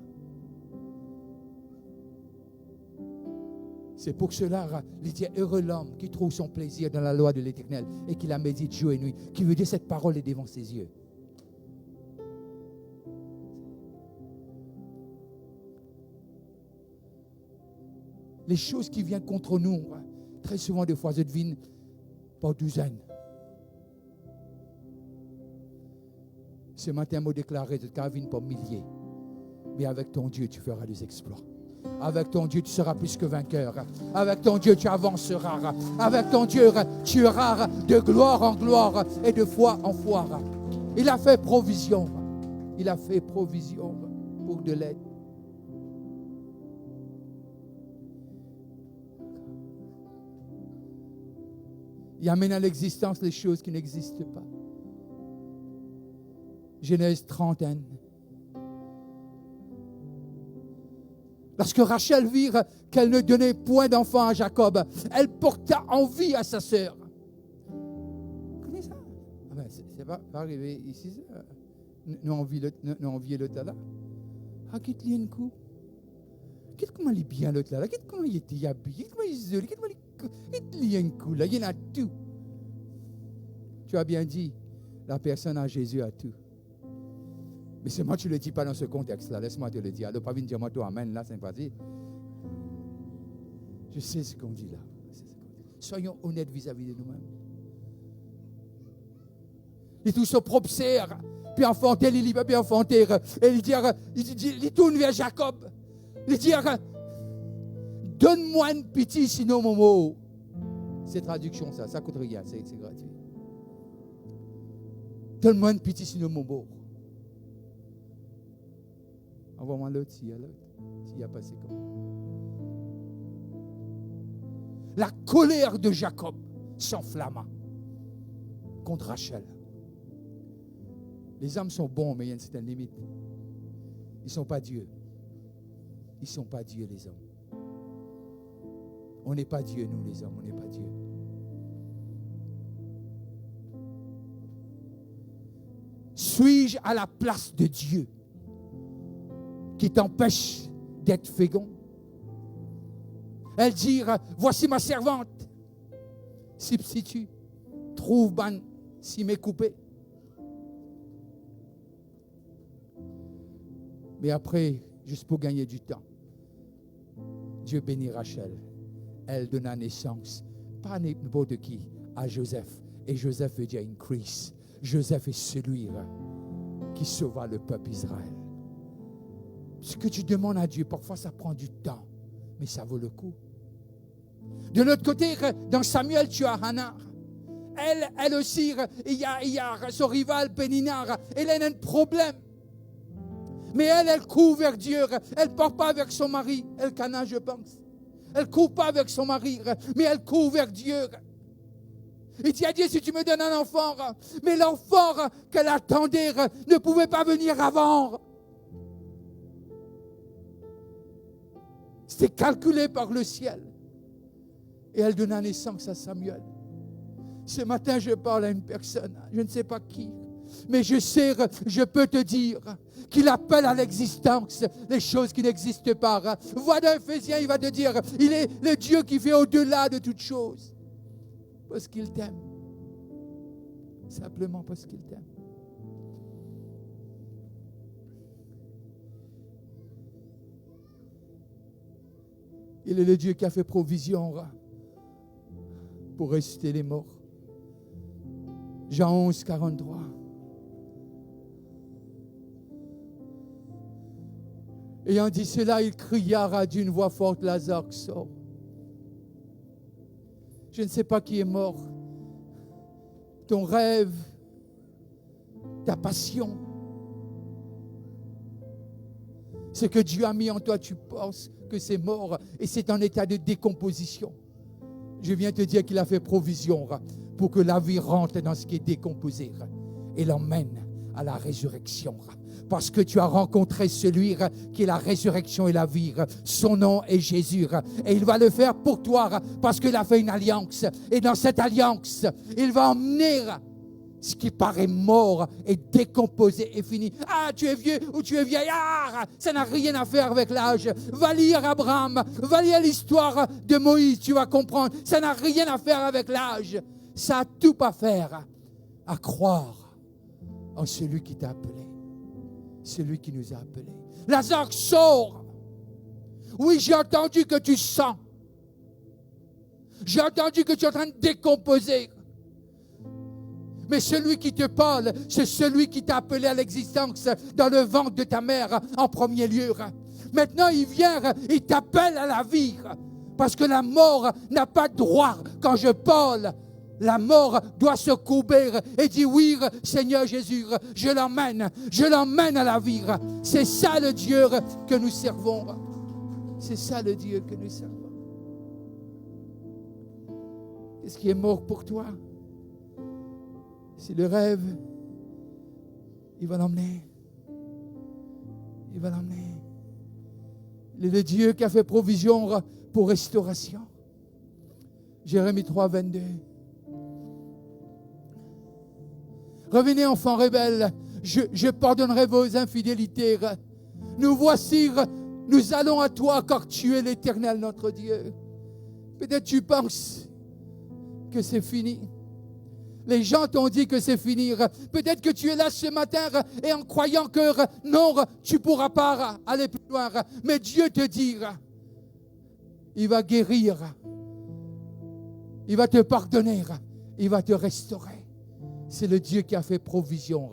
C'est pour cela, il dit, heureux l'homme qui trouve son plaisir dans la loi de l'Éternel et qui la médite jour et nuit, qui veut dire cette parole est devant ses yeux. Les choses qui viennent contre nous, très souvent, des fois, elles deviennent par douzaines. Ce matin, m'a déclaré que ça vient par milliers. Mais avec ton Dieu, tu feras des exploits. Avec ton Dieu, tu seras plus que vainqueur. Avec ton Dieu, tu avanceras. Avec ton Dieu, tu iras de gloire en gloire et de foi en foi. Il a fait provision. Il a fait provision pour de l'aide. Il amène à l'existence les choses qui n'existent pas. Genèse 30. Lorsque Rachel vit qu'elle ne donnait point d'enfant à Jacob, elle porta envie à sa sœur. Vous connaissez ça? Ah ben, c'est pas arrivé ici, ça. Nous envier l'autre là. Ah, quitte-lui un coup. Quitte comment il est bien l'autre là. Quitte comment il était habillé. Quitte comment il est joli. Quitte comment il est un coup là. Il y en a tout. Tu as bien dit, la personne à Jésus a tout. Mais c'est moi tu ne le dis pas dans ce contexte-là. Laisse-moi te le dire. Alors, pas venir dire moi toi, amen, là, c'est pas dit. Je sais ce qu'on dit là. Soyons honnêtes vis-à-vis de nous-mêmes. Et tout son propre serre, puis enfanter, il va bien enfanter. Et il tourne vers Jacob. Il dit, donne-moi une pitié, sinon mon mot. C'est traduction, ça coûte rien, c'est gratuit. Donne-moi une pitié, sinon mon mot. Envoie-moi l'autre s'il y a l'autre. S'il n'y a pas, c'est comme. La colère de Jacob s'enflamma contre Rachel. Les hommes sont bons, mais il y a une certaine limite. Ils ne sont pas Dieu. Ils ne sont pas Dieu, les hommes. On n'est pas Dieu, nous, les hommes. On n'est pas Dieu. Suis-je à la place de Dieu qui t'empêche d'être fécond? Elle dit, voici ma servante. Substitue, trouve ban si m'est coupé. Mais après, juste pour gagner du temps, Dieu bénit Rachel. Elle donna naissance, pas n'importe qui, à Joseph. Et Joseph veut dire increase. Joseph est celui qui sauva le peuple Israël. Ce que tu demandes à Dieu, parfois ça prend du temps, mais ça vaut le coup. De l'autre côté, dans Samuel, tu as Hannah. Elle aussi, il y a son rival Péninar. Elle a un problème. Mais elle court vers Dieu. Elle ne part pas avec son mari. Elkanah, je pense. Elle ne court pas avec son mari, mais elle court vers Dieu. Il dit à Dieu, si tu me donnes un enfant, mais l'enfant qu'elle attendait ne pouvait pas venir avant. C'était calculé par le ciel. Et elle donna naissance à Samuel. Ce matin, je parle à une personne, je ne sais pas qui, mais je peux te dire qu'il appelle à l'existence les choses qui n'existent pas. Va dans Éphésiens, il va te dire, il est le Dieu qui fait au-delà de toutes choses. Parce qu'il t'aime. Simplement parce qu'il t'aime. Il est le Dieu qui a fait provision pour ressusciter les morts. Jean 11, 43. Ayant dit cela, il cria d'une voix forte, Lazare sort. Je ne sais pas qui est mort. Ton rêve, ta passion, ce que Dieu a mis en toi, tu penses que c'est mort et c'est en état de décomposition. Je viens te dire qu'il a fait provision pour que la vie rentre dans ce qui est décomposé et l'emmène à la résurrection. Parce que tu as rencontré celui qui est la résurrection et la vie. Son nom est Jésus. Et il va le faire pour toi parce qu'il a fait une alliance. Et dans cette alliance, il va emmener ce qui paraît mort et décomposé et fini. Ah, tu es vieux ou tu es vieillard. Ça n'a rien à faire avec l'âge. Va lire Abraham. Va lire l'histoire de Moïse. Tu vas comprendre. Ça n'a rien à faire avec l'âge. Ça a tout à faire à croire en celui qui t'a appelé. Celui qui nous a appelés. Lazare, sort. Oui, j'ai entendu que tu sens. J'ai entendu que tu es en train de décomposer. Mais celui qui te parle, c'est celui qui t'a appelé à l'existence dans le ventre de ta mère en premier lieu. Maintenant, il vient, il t'appelle à la vie. Parce que la mort n'a pas de droit. Quand je parle, la mort doit se courber et dire oui, Seigneur Jésus, je l'emmène à la vie. C'est ça le Dieu que nous servons. C'est ça le Dieu que nous servons. Qu'est-ce qui est mort pour toi? C'est le rêve. Il va l'emmener. Il va l'emmener. Il est le Dieu qui a fait provision pour restauration. Jérémie 3, 22. Revenez, enfants rebelles, je pardonnerai vos infidélités. Nous voici, nous allons à toi, car tu es l'Éternel, notre Dieu. Peut-être tu penses que c'est fini. Les gens t'ont dit que c'est fini. Peut-être que tu es là ce matin et en croyant que non, tu ne pourras pas aller plus loin. Mais Dieu te dit, il va guérir. Il va te pardonner. Il va te restaurer. C'est le Dieu qui a fait provision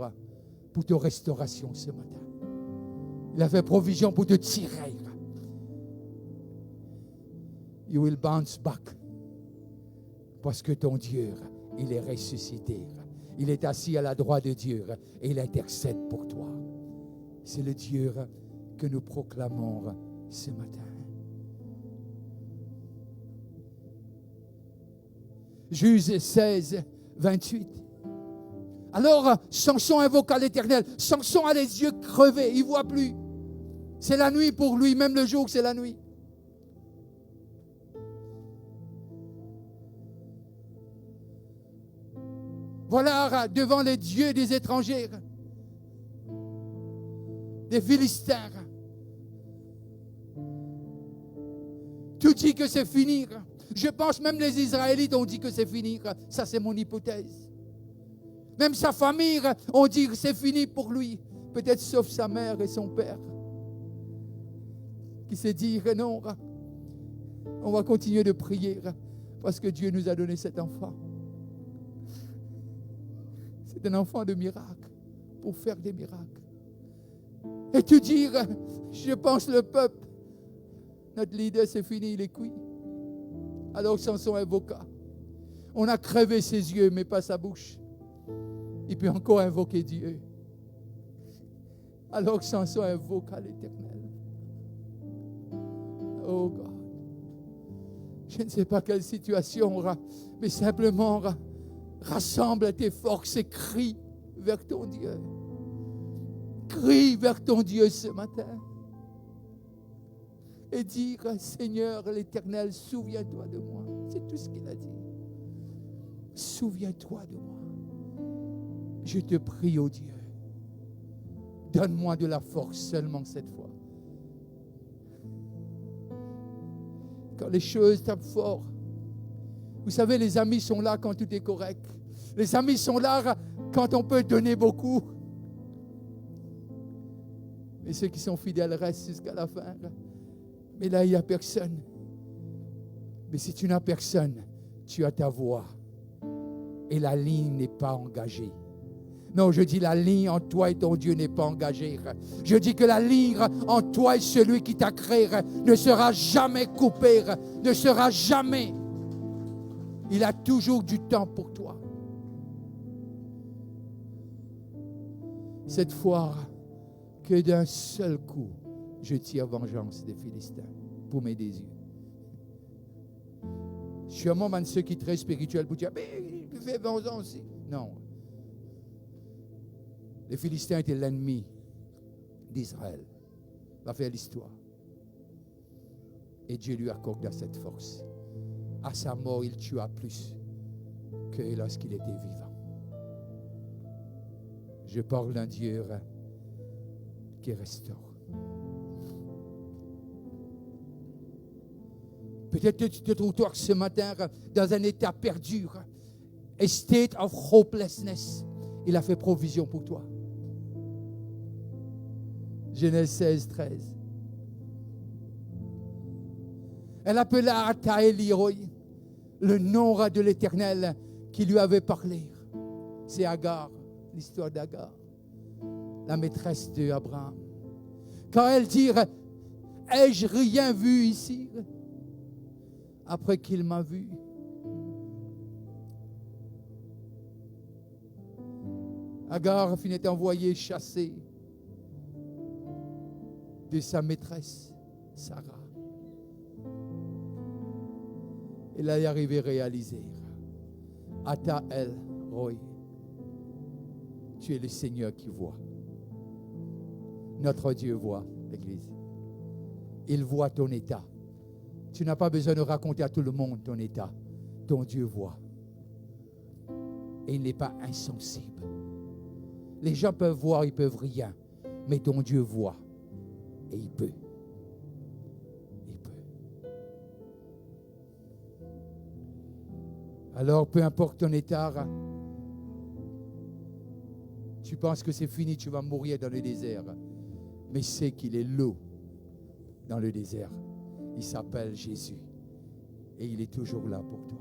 pour ta restauration ce matin. Il a fait provision pour te tirer. You will bounce back. Parce que ton Dieu, il est ressuscité. Il est assis à la droite de Dieu et il intercède pour toi. C'est le Dieu que nous proclamons ce matin. Juge 16, 28. Alors Samson invoqua l'Éternel. Samson a les yeux crevés, il ne voit plus. C'est la nuit pour lui, même le jour c'est la nuit. Voilà devant les dieux des étrangers, des Philistins. Tout dit que c'est finir. Je pense même les Israélites ont dit que c'est finir. Ça c'est mon hypothèse. Même sa famille ont dit que c'est fini pour lui. Peut-être sauf sa mère et son père. Qui s'est dit non, on va continuer de prier parce que Dieu nous a donné cet enfant. C'est un enfant de miracle pour faire des miracles. Et tout dire, je pense le peuple, notre leader c'est fini, il est cuit. Alors Samson invoqua. On a crevé ses yeux mais pas sa bouche. Il peut encore invoquer Dieu. Alors Samson invoqua l'Éternel. Oh God. Je ne sais pas quelle situation, mais simplement rassemble tes forces et crie vers ton Dieu. Crie vers ton Dieu ce matin. Et dire, Seigneur l'Éternel, souviens-toi de moi. C'est tout ce qu'il a dit. Souviens-toi de moi. Je te prie, oh Dieu. Donne-moi de la force seulement cette fois. Quand les choses tapent fort. Vous savez, les amis sont là quand tout est correct. Les amis sont là quand on peut donner beaucoup. Mais ceux qui sont fidèles restent jusqu'à la fin. Mais là, il n'y a personne. Mais si tu n'as personne, tu as ta voix. Et la ligne n'est pas engagée. Non, je dis la ligne en toi et ton Dieu n'est pas engagée. Je dis que la ligne en toi et celui qui t'a créé ne sera jamais coupée, ne sera jamais. Il a toujours du temps pour toi. Cette fois, que d'un seul coup, je tire vengeance des Philistins pour mes désirs. Je suis un moment de ceux qui sont très spirituels pour dire, mais il fait vengeance aussi. Non. Les Philistins étaient l'ennemi d'Israël. Va faire l'histoire. Et Dieu lui accorda cette force. À sa mort, il tua plus que lorsqu'il était vivant. Je parle d'un Dieu qui restaure. Peut-être que tu te trouves toi ce matin dans un état perdu, a state of hopelessness. Il a fait provision pour toi. Genèse 16, 13. Elle appela Ataël-Roi, le nom de l'Éternel qui lui avait parlé. C'est Agar, l'histoire d'Agar, la maîtresse d'Abraham. Quand elle dit, ai-je rien vu ici? Après qu'il m'a vu. Agar finit envoyée chasser de sa maîtresse, Sarah. Elle allait arriver à réaliser. Ataël-Roi, tu es le Seigneur qui voit. Notre Dieu voit, l'Église. Il voit ton état. Tu n'as pas besoin de raconter à tout le monde ton état. Ton Dieu voit. Et il n'est pas insensible. Les gens peuvent voir, ils ne peuvent rien. Mais ton Dieu voit. Et il peut. Il peut. Alors, peu importe ton état, tu penses que c'est fini, tu vas mourir dans le désert. Mais sais qu'il est l'eau dans le désert. Il s'appelle Jésus. Et il est toujours là pour toi.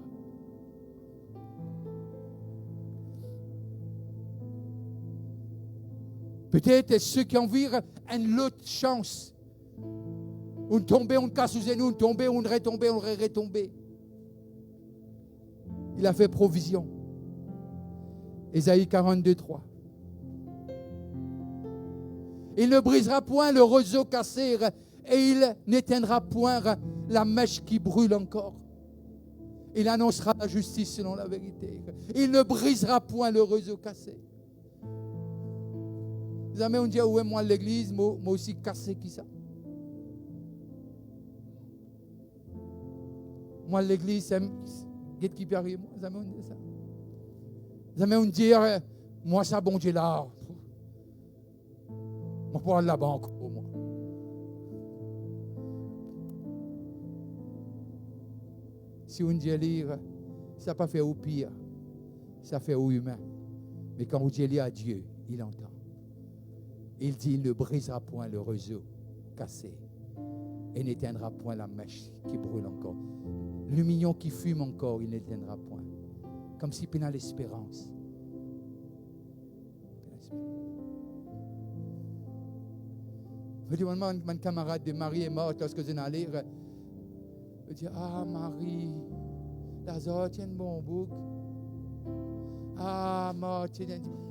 Peut-être ceux qui ont vu une autre chance. On tombait, on casse sous nous, on tombait, on retombait, on retombait. Il a fait provision. Ésaïe 42, 3. Il ne brisera point le roseau cassé et il n'éteindra point la mèche qui brûle encore. Il annoncera la justice selon la vérité. Il ne brisera point le roseau cassé. Vous avez on dit, ouais, moi l'église, moi aussi cassé qui ça. Moi l'église, c'est qui peut arriver. Vous avez on dit ça. Vous avez on dit, moi ça bon Dieu là. Moi pour aller là-bas encore pour moi. Si on dit lire, ça n'a pas fait au pire, ça fait au humain. Mais quand on dit lire à Dieu, il entend. Il dit, il ne brisera point le roseau cassé et n'éteindra point la mèche qui brûle encore. L'humilion qui fume encore, il n'éteindra point. Comme si il y a l'espérance. Je dis, mon camarade de Marie est morte lorsque je n'allais lire. Je dis, ah Marie, Lazare, tiens un bon bouc. Ah, Marie,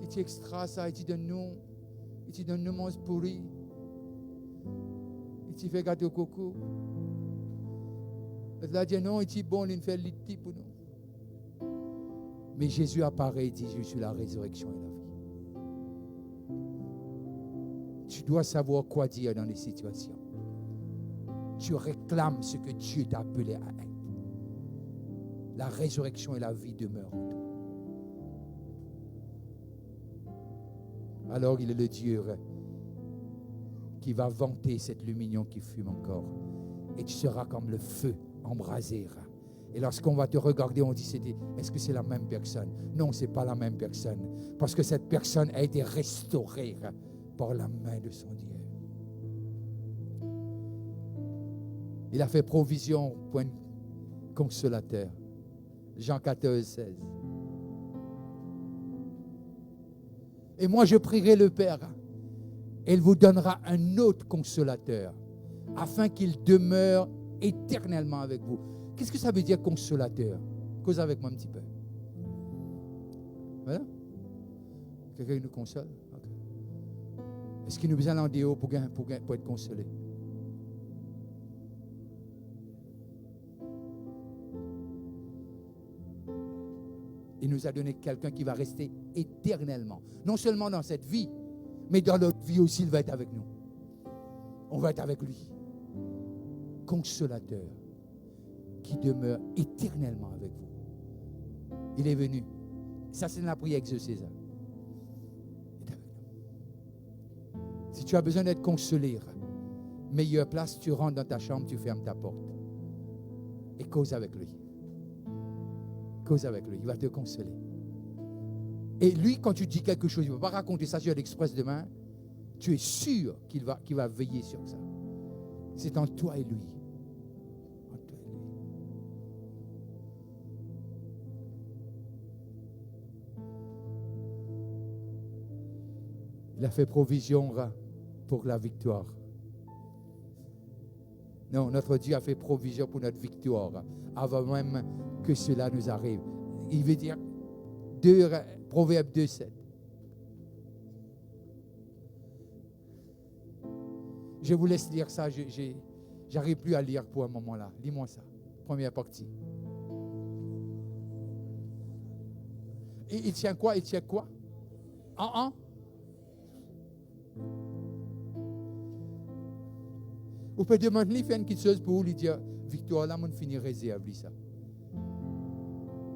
tu extra ça, tu donne nous mon pourri. Tu fais gâteau coco. Là, dit non, il dit bon, il fait le petit pour nous. Mais Jésus apparaît et dit, je suis la résurrection et la vie. Tu dois savoir quoi dire dans les situations. Tu réclames ce que Dieu t'a appelé à être. La résurrection et la vie demeurent en toi. Alors il est le Dieu qui va vanter cette luminon qui fume encore. Et tu seras comme le feu embrasé. Et lorsqu'on va te regarder, on dit, est-ce que c'est la même personne? Non, ce n'est pas la même personne. Parce que cette personne a été restaurée par la main de son Dieu. Il a fait provision pour un consolateur. Jean 14, 16. Et moi, je prierai le Père, et il vous donnera un autre consolateur, afin qu'il demeure éternellement avec vous. Qu'est-ce que ça veut dire consolateur? Cause avec moi un petit peu. Voilà? Quelqu'un nous console? Okay. Est-ce qu'il nous besoin d'en déo pour être consolé? Il nous a donné quelqu'un qui va rester éternellement. Non seulement dans cette vie, mais dans notre vie aussi, il va être avec nous. On va être avec lui. Consolateur qui demeure éternellement avec vous. Il est venu. Ça, c'est la prière exaucée. Il est avec nous. Si tu as besoin d'être consolé, meilleure place, tu rentres dans ta chambre, tu fermes ta porte. Et cause avec lui. Cause avec lui, il va te consoler. Et lui, quand tu dis quelque chose, il ne va pas raconter ça sur l'Express demain. Tu es sûr qu'il va veiller sur ça. C'est entre toi et lui. Entre toi et lui. Il a fait provision pour la victoire. Non, notre Dieu a fait provision pour notre victoire avant même que cela nous arrive. Il veut dire Proverbe 2, 7. Je vous laisse lire ça. J'arrive plus à lire pour un moment là. Lis-moi ça. Première partie. Et il tient quoi? Il tient quoi? Vous pouvez demander, il fait une petite chose pour vous, lui dire, Victoire, là, on finit réserve, ça.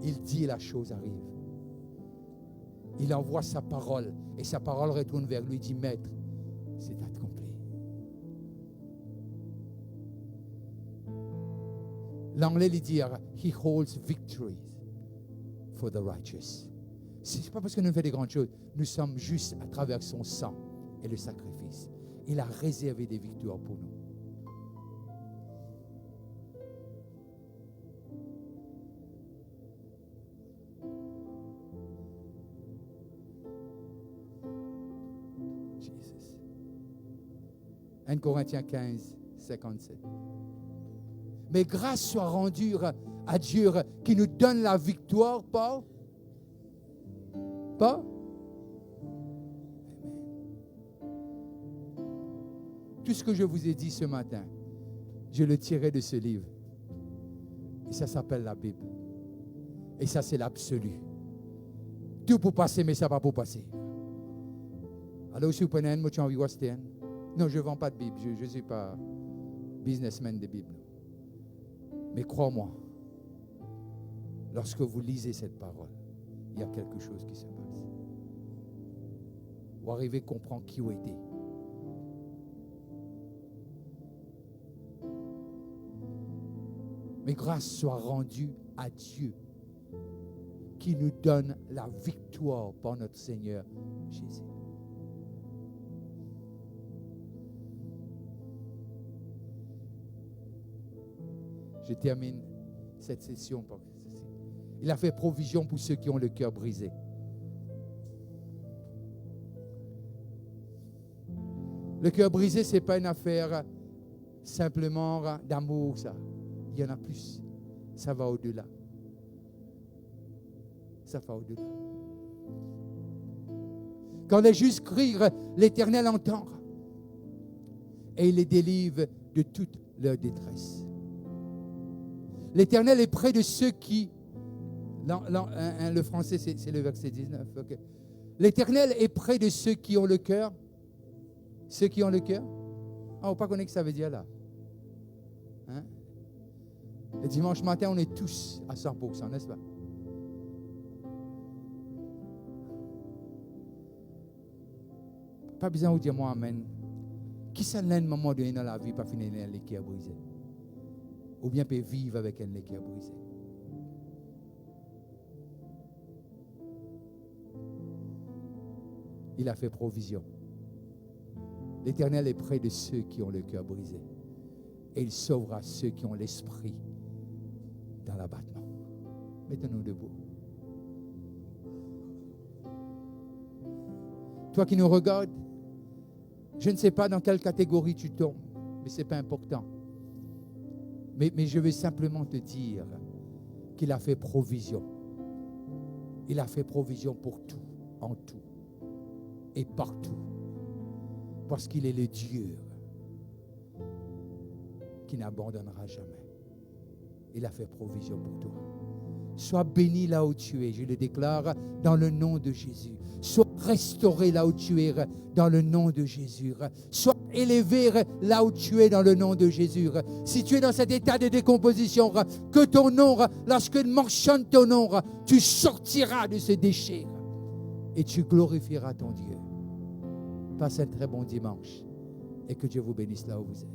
Il dit la chose arrive. Il envoie sa parole et sa parole retourne vers lui, dit, Maître, c'est accompli. L'anglais, il dit, He holds victories for the righteous. Ce n'est pas parce que nous faisons des grandes choses, nous sommes juste à travers son sang et le sacrifice. Il a réservé des victoires pour nous. Jesus. 1 Corinthiens 15, 57. Mais grâce soit rendue à Dieu qui nous donne la victoire par Tout ce que je vous ai dit ce matin, je le tirais de ce livre. Et ça s'appelle la Bible. Et ça, c'est l'absolu. Tout pour passer, mais ça ne va pas pour passer. Alors, si vous prenez un mot, tu as envie de voir. Non, je ne vends pas de Bible. Je ne suis pas businessman de Bible. Mais crois-moi, lorsque vous lisez cette parole, il y a quelque chose qui se passe. Vous arrivez à comprendre qui vous êtes. Mais grâce soit rendue à Dieu qui nous donne la victoire par notre Seigneur Jésus. Je termine cette session par ceci. Il a fait provision pour ceux qui ont le cœur brisé. Le cœur brisé, ce n'est pas une affaire simplement d'amour, ça. Il y en a plus. Ça va au-delà. Ça va au-delà. Quand les justes crient, l'Éternel entend. Et il les délivre de toute leur détresse. L'Éternel est près de ceux qui... le français, c'est le verset 19. Okay. L'Éternel est près de ceux qui ont le cœur. Ceux qui ont le cœur. On ne pas connaître ce que ça veut dire là. Hein? Le dimanche matin, on est tous à 100%, n'est-ce pas? Pas besoin de vous dire moi amen. Qui s'en a un moment donné dans la vie pas finir un lait qui a brisé? Ou bien peut vivre avec un lait qui a brisé? Il a fait provision. L'Éternel est près de ceux qui ont le cœur brisé. Et il sauvera ceux qui ont l'esprit dans l'abattement. Mettons-nous debout. Toi qui nous regardes, je ne sais pas dans quelle catégorie tu tombes, mais ce n'est pas important. Mais je vais simplement te dire qu'il a fait provision. Il a fait provision pour tout, en tout et partout. Parce qu'il est le Dieu qui n'abandonnera jamais. Il a fait provision pour toi. Sois béni là où tu es, je le déclare dans le nom de Jésus. Sois restauré là où tu es, dans le nom de Jésus. Sois élevé là où tu es, dans le nom de Jésus. Si tu es dans cet état de décomposition, que ton nom, lorsque mentionne ton nom, tu sortiras de ce déchet et tu glorifieras ton Dieu. Passe un très bon dimanche et que Dieu vous bénisse là où vous êtes.